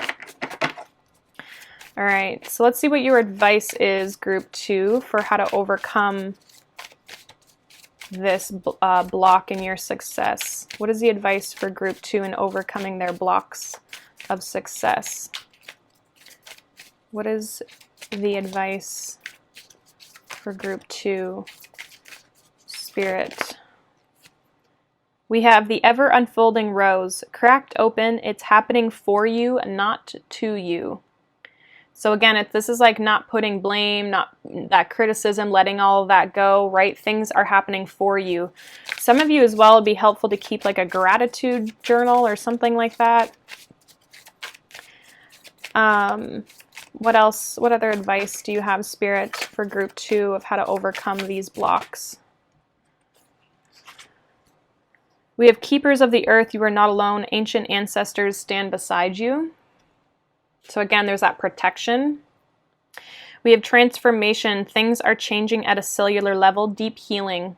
All right, so let's see what your advice is, group 2, for how to overcome this block in your success. What is the advice for group 2 in overcoming their blocks of success? What is the advice for group 2, Spirit? We have the ever unfolding rose, cracked open. It's happening for you, not to you. So again, this is like not putting blame, not that criticism, letting all of that go, right? Things are happening for you. Some of you as well, it'd be helpful to keep like a gratitude journal or something like that. What else? What other advice do you have, Spirit, for group 2 of how to overcome these blocks? We have keepers of the earth, you are not alone. Ancient ancestors stand beside you. So again, there's that protection. We have transformation. Things are changing at a cellular level. Deep healing.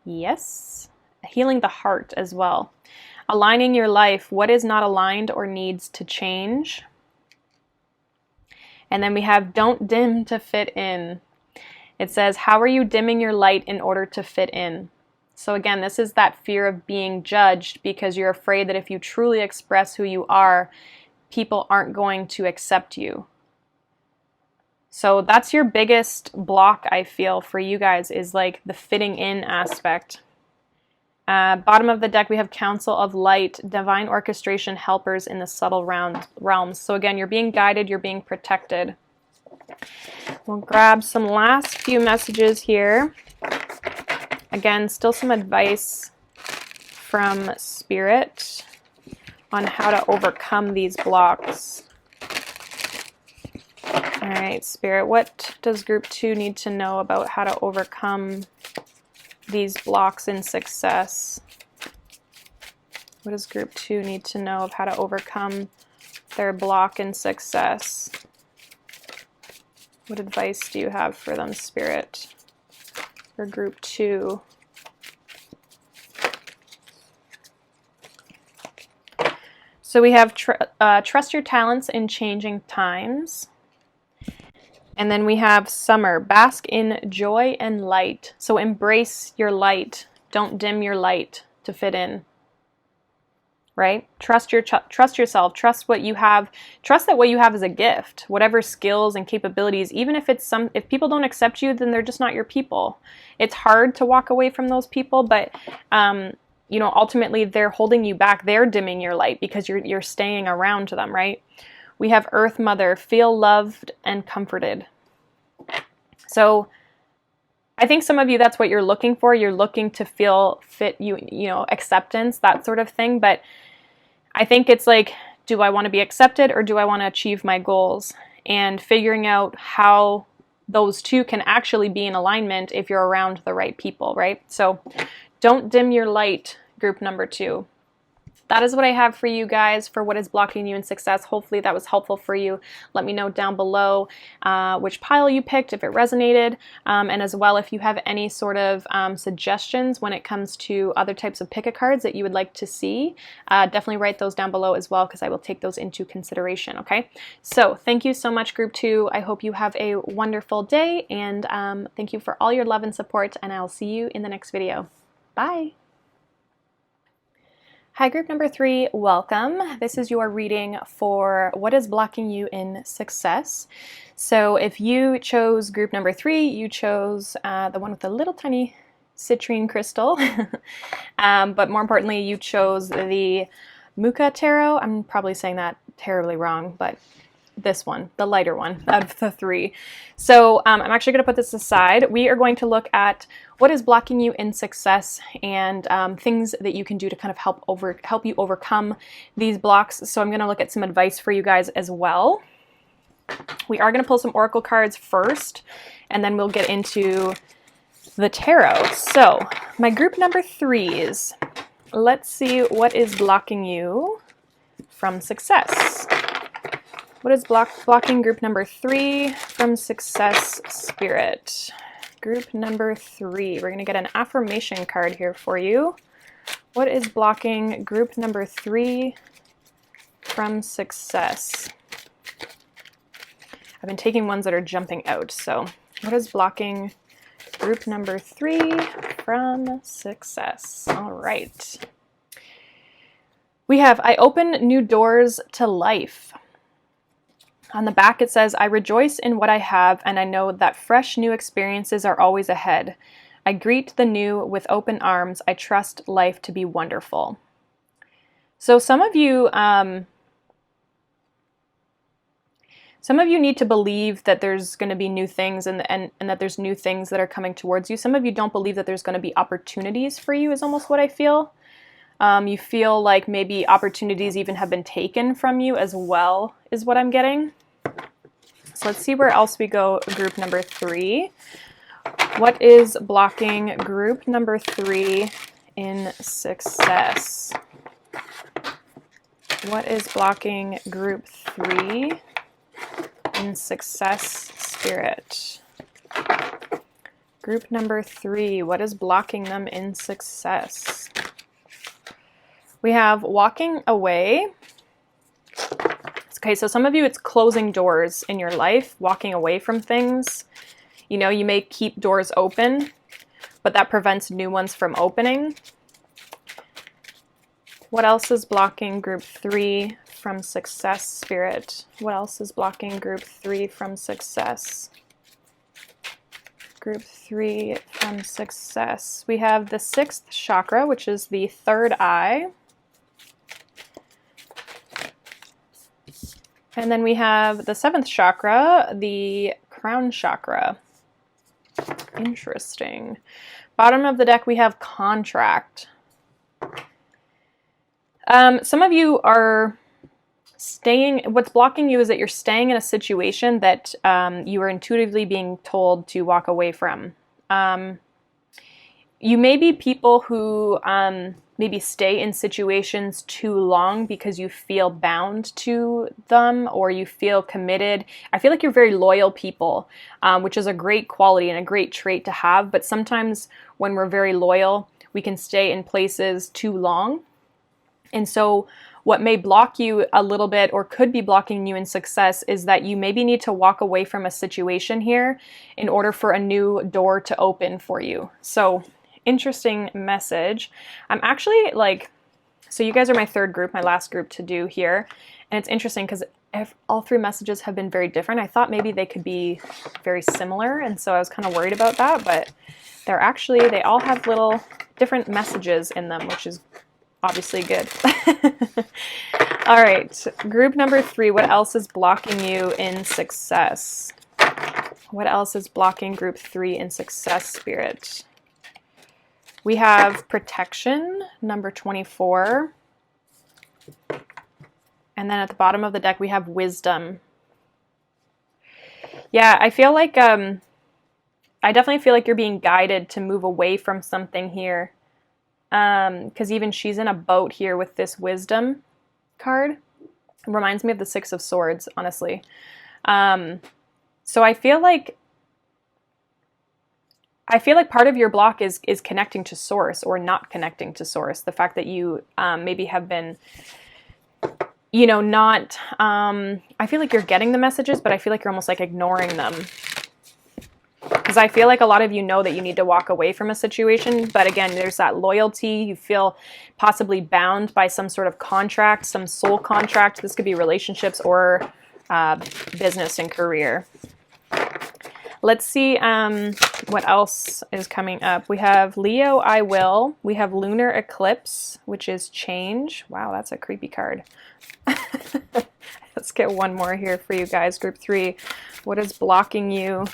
Yes. healing the heart as well. Aligning your life. What is not aligned or needs to change? And then we have don't dim to fit in. It says, how are you dimming your light in order to fit in? So again, this is that fear of being judged because you're afraid that if you truly express who you are, people aren't going to accept you. So that's your biggest block, I feel, for you guys, is like the fitting in aspect. Bottom of the deck, we have Council of Light, Divine Orchestration, Helpers in the Subtle Realms. So again, you're being guided, you're being protected. We'll grab some last few messages here. Again, still some advice from Spirit on how to overcome these blocks. All right, Spirit, what does Group 2 need to know about how to overcome these blocks in success? What does Group 2 need to know of how to overcome their block in success? What advice do you have for them, Spirit, for Group 2? So we have trust your talents in changing times. And then we have Summer, bask in joy and light. So embrace your light. Don't dim your light to fit in. Right? Trust yourself. Trust what you have. Trust that what you have is a gift. Whatever skills and capabilities, even if if people don't accept you, then they're just not your people. It's hard to walk away from those people, but you know, ultimately they're holding you back. They're dimming your light because you're staying around to them, right? We have Earth Mother, feel loved and comforted. So I think some of you, that's what you're looking for. You're looking to feel you know, acceptance, that sort of thing. But I think it's like, do I want to be accepted or do I want to achieve my goals? And figuring out how those two can actually be in alignment if you're around the right people, right? So don't dim your light, Group number 2. That is what I have for you guys for what is blocking you in success. Hopefully that was helpful for you. Let me know down below which pile you picked, if it resonated, and as well if you have any sort of suggestions when it comes to other types of pick-a-cards that you would like to see. Definitely write those down below as well because I will take those into consideration, okay? So thank you so much, Group 2. I hope you have a wonderful day, and thank you for all your love and support, and I'll see you in the next video. Bye! Hi, Group number 3, welcome. This is your reading for what is blocking you in success. So if you chose Group number 3, you chose the one with the little tiny citrine crystal, but more importantly, you chose the Muka Tarot. I'm probably saying that terribly wrong, but this one, the lighter one out of the 3. So I'm actually going to put this aside. We are going to look at what is blocking you in success and things that you can do to kind of help you overcome these blocks. So I'm going to look at some advice for you guys as well. We are going to pull some oracle cards first, and then we'll get into the tarot. So my Group number 3s, let's see what is blocking you from success. What is blocking Group number 3 from success, Spirit? Group number 3. We're going to get an affirmation card here for you. What is blocking Group number 3 from success? I've been taking ones that are jumping out. So what is blocking Group number 3 from success? All right. We have, I open new doors to life. On the back it says, I rejoice in what I have, and I know that fresh new experiences are always ahead. I greet the new with open arms. I trust life to be wonderful. So some of you need to believe that there's going to be new things and that there's new things that are coming towards you. Some of you don't believe that there's going to be opportunities for you, is almost what I feel. You feel like maybe opportunities even have been taken from you as well, is what I'm getting. So let's see where else we go, Group number 3. What is blocking Group number 3 in success? What is blocking Group 3 in success, Spirit? Group number 3, what is blocking them in success? We have walking away. Okay, so some of you, it's closing doors in your life, walking away from things. You know, you may keep doors open, but that prevents new ones from opening. What else is blocking group 3 from success, Spirit? What else is blocking group 3 from success? Group 3 from success. We have the 6th chakra, which is the third eye. And then we have the 7th chakra, the crown chakra. Interesting. Bottom of the deck, we have contract. Some of you are staying, what's blocking you is that you're staying in a situation that you are intuitively being told to walk away from. You may be people who maybe stay in situations too long because you feel bound to them or you feel committed. I feel like you're very loyal people, which is a great quality and a great trait to have. But sometimes when we're very loyal, we can stay in places too long. And so what may block you a little bit or could be blocking you in success is that you maybe need to walk away from a situation here in order for a new door to open for you. So interesting message. I'm actually so you guys are my third group, my last group to do here. And it's interesting because all 3 messages have been very different. I thought maybe they could be very similar. And so I was kind of worried about that, but they all have little different messages in them, which is obviously good. All right, group number 3, what else is blocking you in success? What else is blocking group 3 in success, Spirit? We have protection, number 24. And then at the bottom of the deck, we have wisdom. Yeah, I feel like, I definitely feel like you're being guided to move away from something here. Because even she's in a boat here with this wisdom card. It reminds me of the 6 of Swords, honestly. So I feel like part of your block is connecting to source or not connecting to source. The fact that you maybe have been, not, I feel like you're getting the messages, but I feel like you're almost like ignoring them. Because I feel like a lot of you know that you need to walk away from a situation. But again, there's that loyalty. You feel possibly bound by some sort of contract, some soul contract. This could be relationships or business and career. Let's see what else is coming up. We have Leo, I will. We have Lunar Eclipse, which is change. Wow, that's a creepy card. Let's get one more here for you guys. Group 3, what is blocking you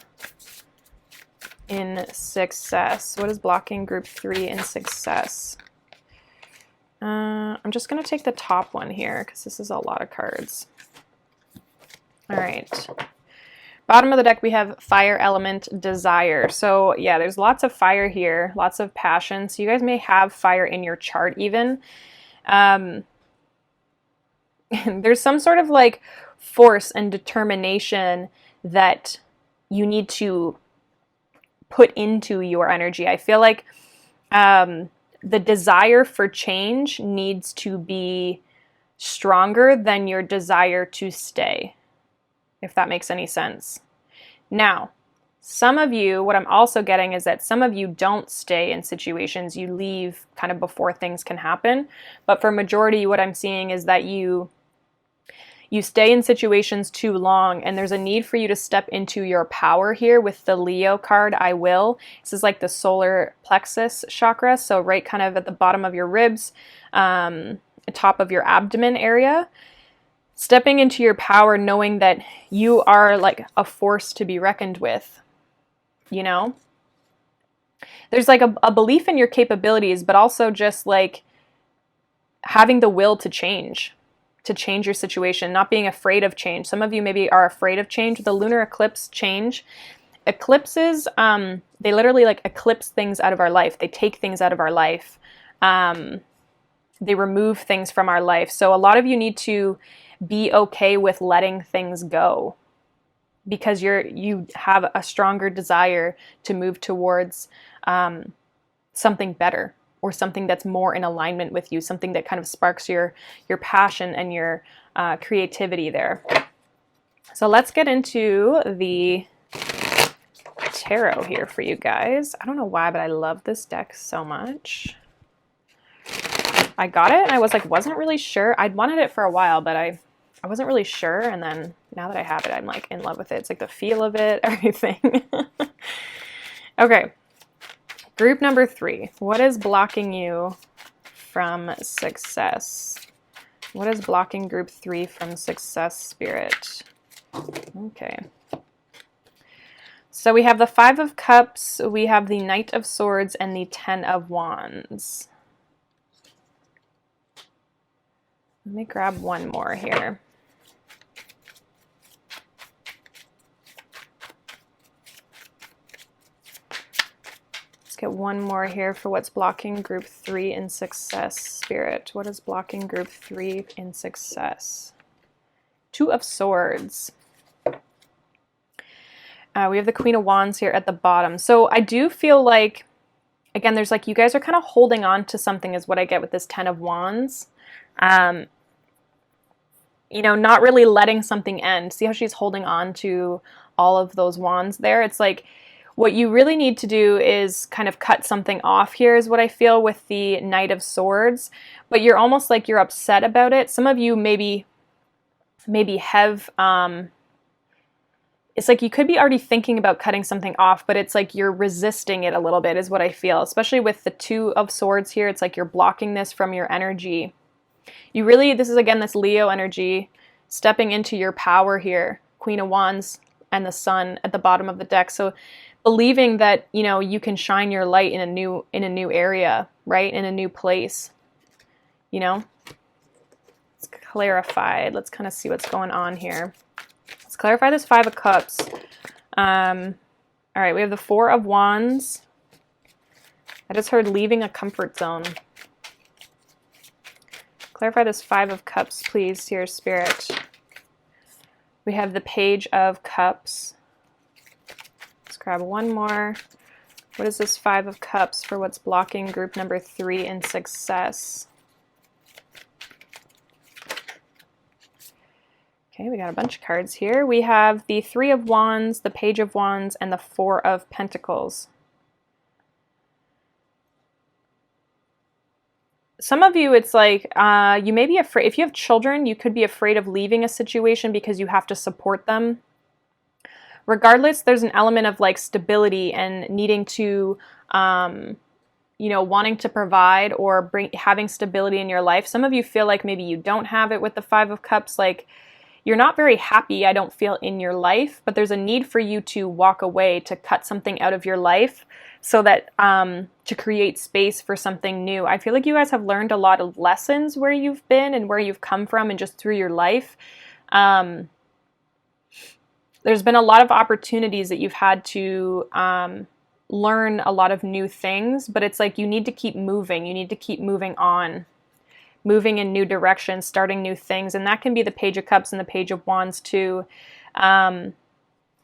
in success? What is blocking group 3 in success? I'm just going to take the top one here because this is a lot of cards. All right. Bottom of the deck, we have fire element desire. So yeah, there's lots of fire here, lots of passion. So you guys may have fire in your chart even. There's some sort of like force and determination that you need to put into your energy. I feel like the desire for change needs to be stronger than your desire to stay, if that makes any sense. Now, some of you, what I'm also getting is that some of you don't stay in situations. You leave kind of before things can happen. But for majority, what I'm seeing is that you stay in situations too long, and there's a need for you to step into your power here with the Leo card, I will. This is like the solar plexus chakra, so right kind of at the bottom of your ribs, top of your abdomen area. Stepping into your power, knowing that you are like a force to be reckoned with, you know? There's like a belief in your capabilities, but also just like having the will to change your situation, not being afraid of change. Some of you maybe are afraid of change. The lunar eclipse change. Eclipses, they literally like eclipse things out of our life. They take things out of our life. They remove things from our life. So a lot of you need to be okay with letting things go, because you have a stronger desire to move towards something better, or something that's more in alignment with you, something that kind of sparks your passion and your creativity there. So let's get into the tarot here for you guys. I don't know why, but I love this deck so much. I got it and I was like, wasn't really sure. I'd wanted it for a while, but I wasn't really sure. And then now that I have it, I'm like in love with it. It's like the feel of it, everything. Okay. Group number 3. What is blocking you from success? What is blocking group 3 from success, Spirit? Okay. So we have the 5 of Cups, we have the Knight of Swords, and the 10 of Wands. Let me grab one more here. Let's get one more here for what's blocking group 3 in success, Spirit. What is blocking group 3 in success? 2 of Swords. We have the Queen of Wands here at the bottom. So I do feel like, again, there's like, you guys are kind of holding on to something is what I get with this 10 of Wands. You know, not really letting something end. See how she's holding on to all of those wands there? It's like, what you really need to do is kind of cut something off here is what I feel with the Knight of Swords. But you're almost like you're upset about it. Some of you maybe have... it's like you could be already thinking about cutting something off, but it's like you're resisting it a little bit is what I feel, especially with the 2 of Swords here. It's like you're blocking this from your energy. You really, this is again this Leo energy, stepping into your power here. Queen of Wands and the Sun at the bottom of the deck. So believing that, you know, you can shine your light in a new area, right? In a new place, you know? It's clarified. Let's kind of see what's going on here. Let's clarify this 5 of Cups. All right, we have the 4 of Wands. I just heard leaving a comfort zone. Clarify this 5 of Cups, please, here, Spirit. We have the Page of Cups. Let's grab one more. What is this 5 of Cups for what's blocking group number 3 in success? Okay, we got a bunch of cards here. We have the 3 of Wands, the Page of Wands, and the 4 of Pentacles. Some of you, it's like, you may be afraid, if you have children, you could be afraid of leaving a situation because you have to support them. Regardless, there's an element of like stability and needing to, you know, wanting to provide or having stability in your life. Some of you feel like maybe you don't have it with the 5 of Cups, like, you're not very happy, I don't feel, in your life, but there's a need for you to walk away, to cut something out of your life so that, to create space for something new. I feel like you guys have learned a lot of lessons where you've been and where you've come from and just through your life. There's been a lot of opportunities that you've had to learn a lot of new things, but it's like you need to keep moving. You need to keep moving on. Moving in new directions, starting new things. And that can be the Page of Cups and the Page of Wands too,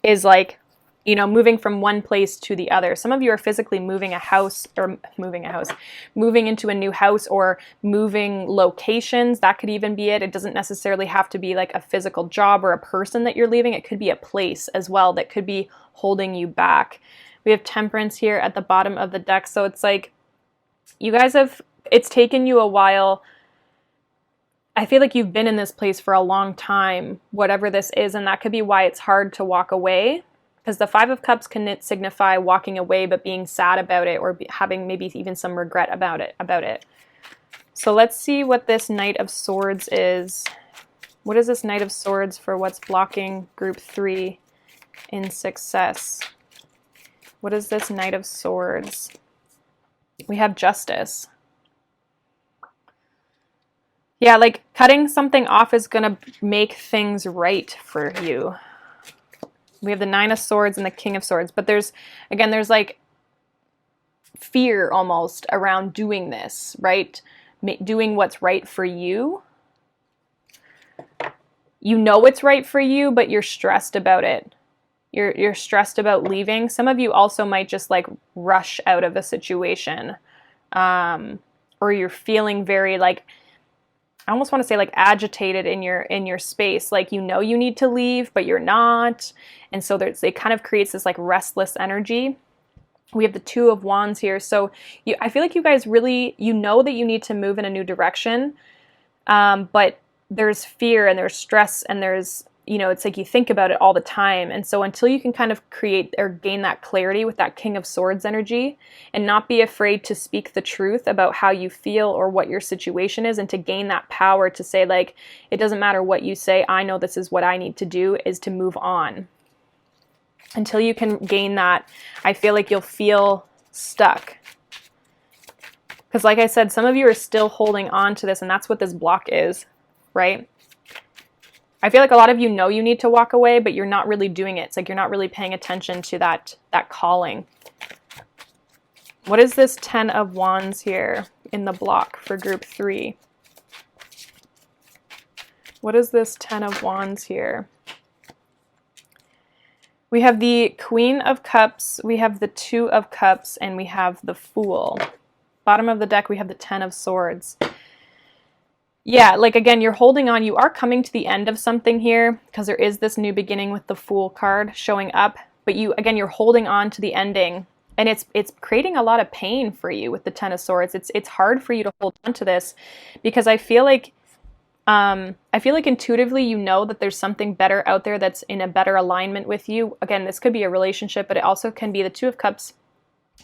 is like, you know, moving from one place to the other. Some of you are physically moving into a new house or moving locations. That could even be it. It doesn't necessarily have to be like a physical job or a person that you're leaving. It could be a place as well that could be holding you back. We have Temperance here at the bottom of the deck. So it's like, you guys have, it's taken you a while. I feel like you've been in this place for a long time, whatever this is, and that could be why it's hard to walk away, because the 5 of Cups can signify walking away but being sad about it or having maybe even some regret about it. So let's see what this Knight of Swords is. What is this Knight of Swords for what's blocking group 3 in success? What is this Knight of Swords? We have Justice. Yeah, like cutting something off is going to make things right for you. We have the 9 of Swords and the King of Swords. But there's like fear almost around doing this, right? Doing what's right for you. You know it's right for you, but you're stressed about it. you're stressed about leaving. Some of you also might just like rush out of a situation, or you're feeling very like, I almost want to say like agitated in your space. Like, you know, you need to leave, but you're not. And so it kind of creates this like restless energy. We have the Two of Wands here. So I feel like you guys really, you know that you need to move in a new direction. But there's fear and there's stress and there's, you know, it's like you think about it all the time. And so until you can kind of create or gain that clarity with that King of Swords energy and not be afraid to speak the truth about how you feel or what your situation is, and to gain that power to say like, it doesn't matter what you say, I know this is what I need to do, is to move on. Until you can gain that, I feel like you'll feel stuck. Because like I said, some of you are still holding on to this, and that's what this block is, right? I feel like a lot of you know you need to walk away, but you're not really doing it. It's like you're not really paying attention to that calling. What is this Ten of Wands here in the block for group 3? What is this Ten of Wands here? We have the Queen of Cups, we have the Two of Cups, and we have the Fool. Bottom of the deck, we have the Ten of Swords. Yeah, like again, you're holding on. You are coming to the end of something here because there is this new beginning with the Fool card showing up. But you're holding on to the ending, and it's creating a lot of pain for you with the Ten of Swords. It's hard for you to hold on to this because I feel like intuitively you know that there's something better out there that's in a better alignment with you. Again, this could be a relationship, but it also can be the Two of Cups.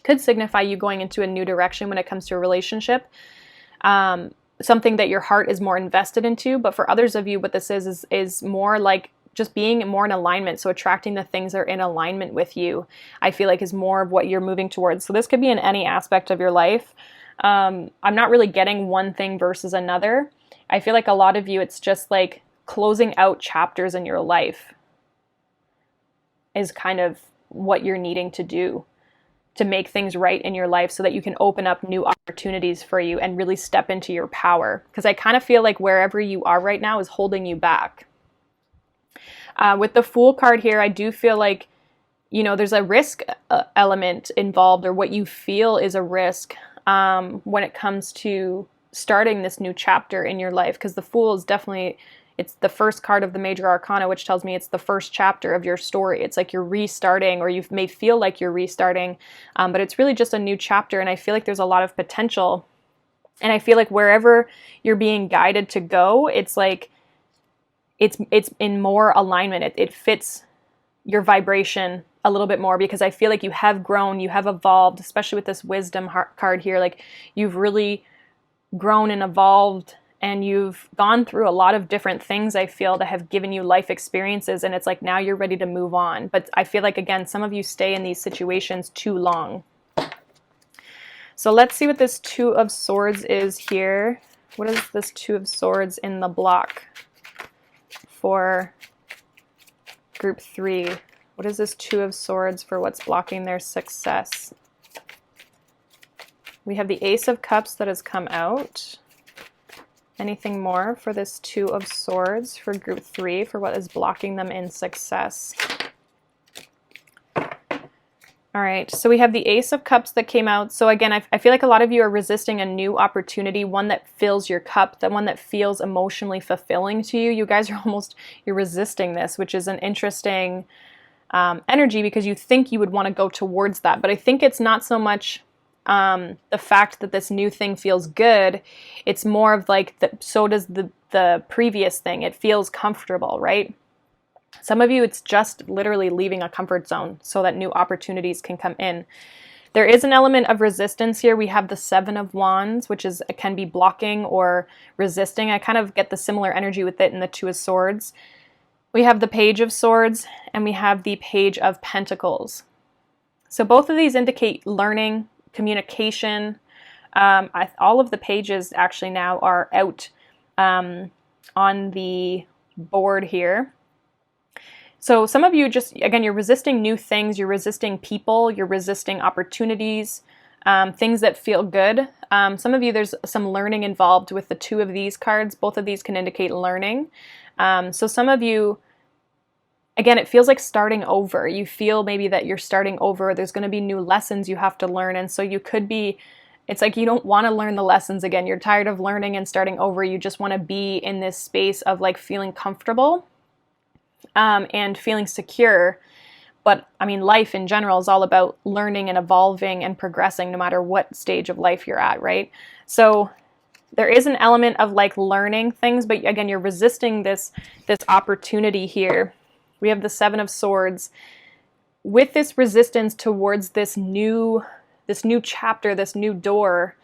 Could signify you going into a new direction when it comes to a relationship. Something that your heart is more invested into. But for others of you, what this is more like just being more in alignment. So attracting the things that are in alignment with you, I feel like is more of what you're moving towards. So this could be in any aspect of your life. I'm not really getting one thing versus another. I feel like a lot of you, it's just like closing out chapters in your life is kind of what you're needing to do to make things right in your life so that you can open up new opportunities for you and really step into your power. Because I kind of feel like wherever you are right now is holding you back. With the Fool card here, I do feel like, you know, there's a risk element involved, or what you feel is a risk when it comes to starting this new chapter in your life. Because the Fool is definitely, it's the first card of the major arcana, which tells me it's the first chapter of your story. It's like you're restarting, or you may feel like you're restarting, but it's really just a new chapter. And I feel like there's a lot of potential. And I feel like wherever you're being guided to go, it's like it's in more alignment. It fits your vibration a little bit more, because I feel like you have grown, you have evolved, especially with this Wisdom card here. Like you've really grown and evolved, and you've gone through a lot of different things, I feel, that have given you life experiences, and it's like now you're ready to move on. But I feel like, again, some of you stay in these situations too long. So let's see what this Two of Swords is here. What is this Two of Swords in the block for group 3? What is this Two of Swords for what's blocking their success? We have the Ace of Cups that has come out. Anything more for this Two of Swords for group 3 for what is blocking them in success? All right, so we have the Ace of Cups that came out. So again, I feel like a lot of you are resisting a new opportunity, one that fills your cup, the one that feels emotionally fulfilling to you. You guys are you're resisting this, which is an interesting energy, because you think you would want to go towards that. But I think it's not so much the fact that this new thing feels good. It's more of like, so does the previous thing. It feels comfortable, right? Some of you, it's just literally leaving a comfort zone so that new opportunities can come in. There is an element of resistance here. We have the Seven of Wands, which can be blocking or resisting. I kind of get the similar energy with it in the Two of Swords. We have the Page of Swords, and we have the Page of Pentacles. So both of these indicate learning, communication. All of the pages actually now are out on the board here. So some of you just, again, you're resisting new things, you're resisting people, you're resisting opportunities, things that feel good. Some of you, there's some learning involved with the two of these cards. Both of these can indicate learning. So some of you, again, it feels like starting over. You feel maybe that you're starting over. There's going to be new lessons you have to learn. And so you could be, it's like you don't want to learn the lessons again. You're tired of learning and starting over. You just want to be in this space of like feeling comfortable and feeling secure. But I mean, life in general is all about learning and evolving and progressing no matter what stage of life you're at, right? So there is an element of like learning things, but again, you're resisting this opportunity here. We have the Seven of Swords. With this resistance towards this new chapter, this new door,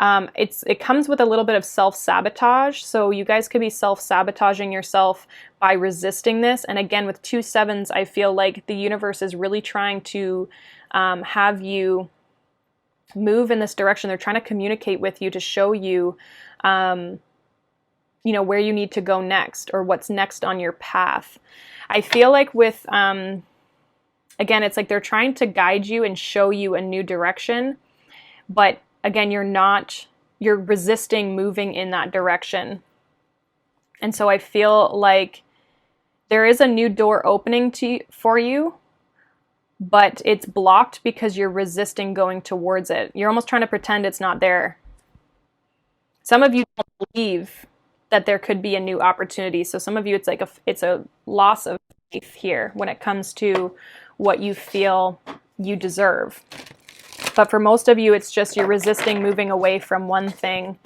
it comes with a little bit of self-sabotage. So you guys could be self-sabotaging yourself by resisting this. And again, with 2 sevens, I feel like the universe is really trying to have you move in this direction. They're trying to communicate with you to show you, where you need to go next or what's next on your path. I feel like with, again, it's like they're trying to guide you and show you a new direction, but again, you're resisting moving in that direction. And so I feel like there is a new door opening for you, but it's blocked because you're resisting going towards it. You're almost trying to pretend it's not there. Some of you don't believe that there could be a new opportunity. So some of you, it's a loss of faith here when it comes to what you feel you deserve. But for most of you, it's just you're resisting moving away from one thing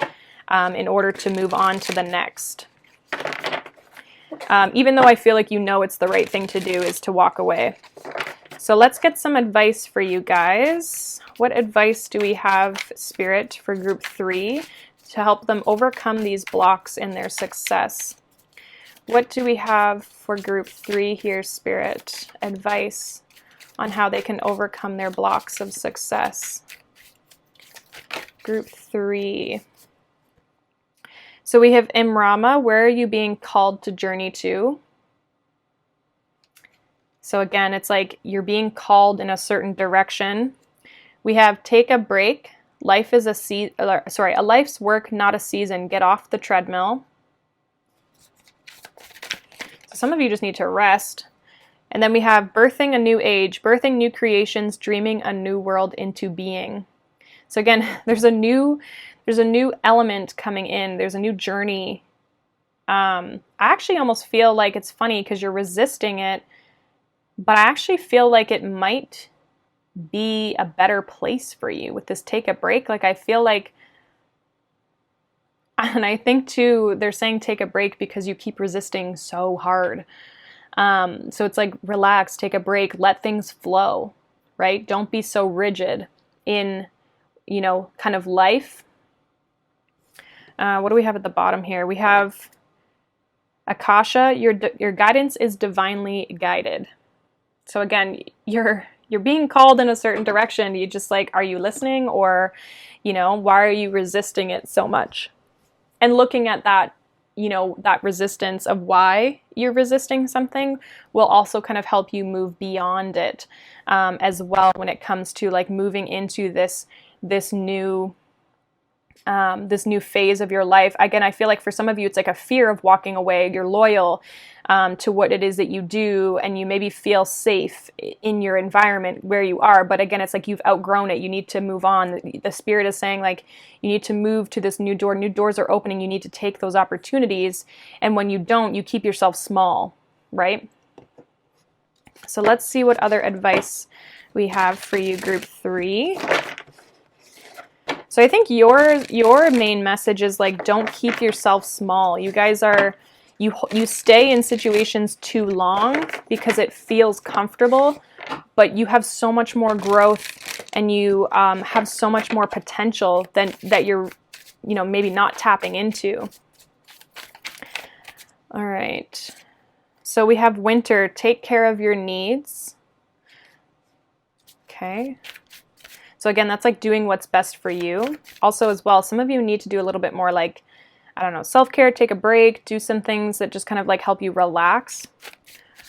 in order to move on to the next. Even though I feel like it's the right thing to do is to walk away. So let's get some advice for you guys. What advice do we have, Spirit, for group 3 to help them overcome these blocks in their success? What do we have for group 3 here, Spirit? Advice on how they can overcome their blocks of success. Group 3. So we have Imrama. Where are you being called to journey to? So again, it's like you're being called in a certain direction. We have take a break. Life is a life's work, not a season. Get off the treadmill. So some of you just need to rest. And then we have birthing a new age, birthing new creations, dreaming a new world into being. So again, there's a new element coming in. There's a new journey. I actually almost feel like it's funny because you're resisting it, but I actually feel like it might be a better place for you with this take a break. Like I feel like, and I think too, they're saying take a break because you keep resisting so hard. So it's like, relax, take a break, let things flow, right? Don't be so rigid in, kind of life. What do we have at the bottom here? We have Akasha, your guidance is divinely guided. So again, you're being called in a certain direction. You just like, are you listening? Or, why are you resisting it so much? And looking at that, that resistance of why you're resisting something will also kind of help you move beyond it as well when it comes to like moving into this new phase of your life. Again, I feel like for some of you, it's like a fear of walking away. You're loyal to what it is that you do, and you maybe feel safe in your environment where you are. But again, it's like you've outgrown it. You need to move on. The Spirit is saying like you need to move to this new door. New doors are opening. You need to take those opportunities. And when you don't, you keep yourself small, right? So let's see what other advice we have for you, group 3. So I think your main message is like, don't keep yourself small. You guys you stay in situations too long because it feels comfortable, but you have so much more growth and you have so much more potential that you're, maybe not tapping into. All right. So we have winter, take care of your needs. Okay. So again, that's like doing what's best for you. Also as well, some of you need to do a little bit more like, I don't know, self-care, take a break, do some things that just kind of like help you relax.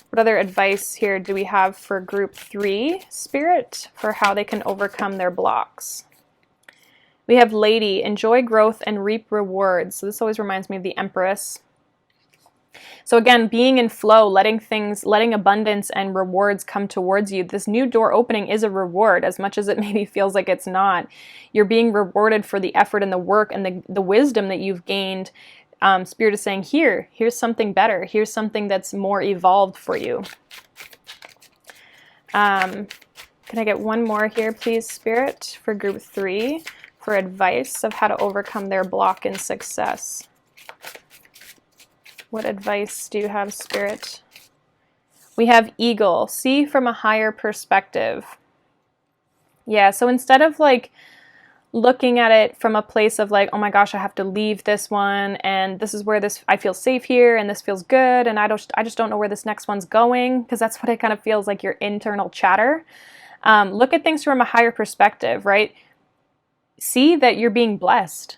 What other advice here do we have for group 3, Spirit, for how they can overcome their blocks? We have Lady, enjoy growth and reap rewards. So this always reminds me of the Empress. So again, being in flow, letting abundance and rewards come towards you. This new door opening is a reward, as much as it maybe feels like it's not. You're being rewarded for the effort and the work and the wisdom that you've gained. Spirit is saying, here's something better. Here's something that's more evolved for you. Can I get one more here, please, Spirit, for group 3, for advice of how to overcome their block in success? What advice do you have, Spirit? We have Eagle. See from a higher perspective. Yeah, so instead of like looking at it from a place of like, oh my gosh, I have to leave this one, and this is where I feel safe here, and this feels good, and I just don't know where this next one's going, because that's what it kind of feels like, your internal chatter. Look at things from a higher perspective, right? See that you're being blessed.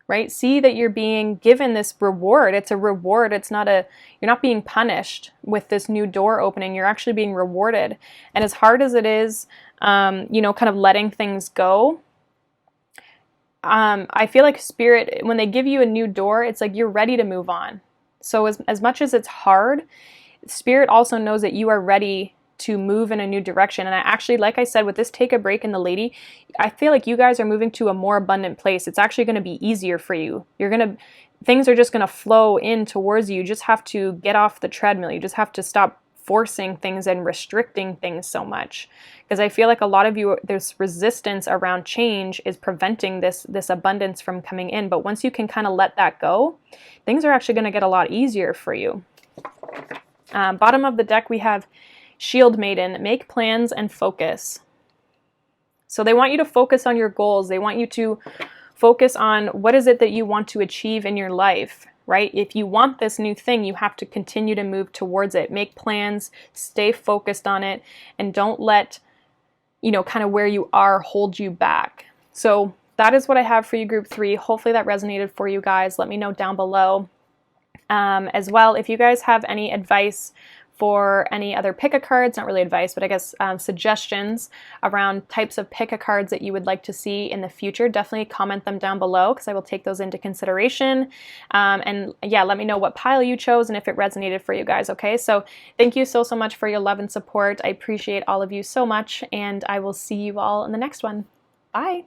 Right? See that you're being given this reward. It's a reward. It's not you're not being punished with this new door opening. You're actually being rewarded. And as hard as it is, kind of letting things go, I feel like Spirit, when they give you a new door, it's like you're ready to move on. So as much as it's hard, Spirit also knows that you are ready to move in a new direction. And I actually, like I said, with this take a break in the lady, I feel like you guys are moving to a more abundant place. It's actually going to be easier for you. Things are just going to flow in towards you. You just have to get off the treadmill. You just have to stop forcing things and restricting things so much. Because I feel like a lot of you, there's resistance around change is preventing this abundance from coming in. But once you can kind of let that go, things are actually going to get a lot easier for you. Bottom of the deck, we have Shield Maiden. Make plans and focus. So they want you to focus on your goals. They want you to focus on what is it that you want to achieve in your life, right? If you want this new thing, you have to continue to move towards it. Make plans, stay focused on it, and don't let, kind of where you are hold you back. So that is what I have for you, group 3. Hopefully that resonated for you guys. Let me know down below. As well, if you guys have any advice for any other pick a cards, not really advice, but I guess suggestions around types of pick a cards that you would like to see in the future, definitely comment them down below, because I will take those into consideration. And yeah, let me know what pile you chose and if it resonated for you guys, okay? So thank you so much for your love and support. I appreciate all of you so much, and I will see you all in the next one. Bye.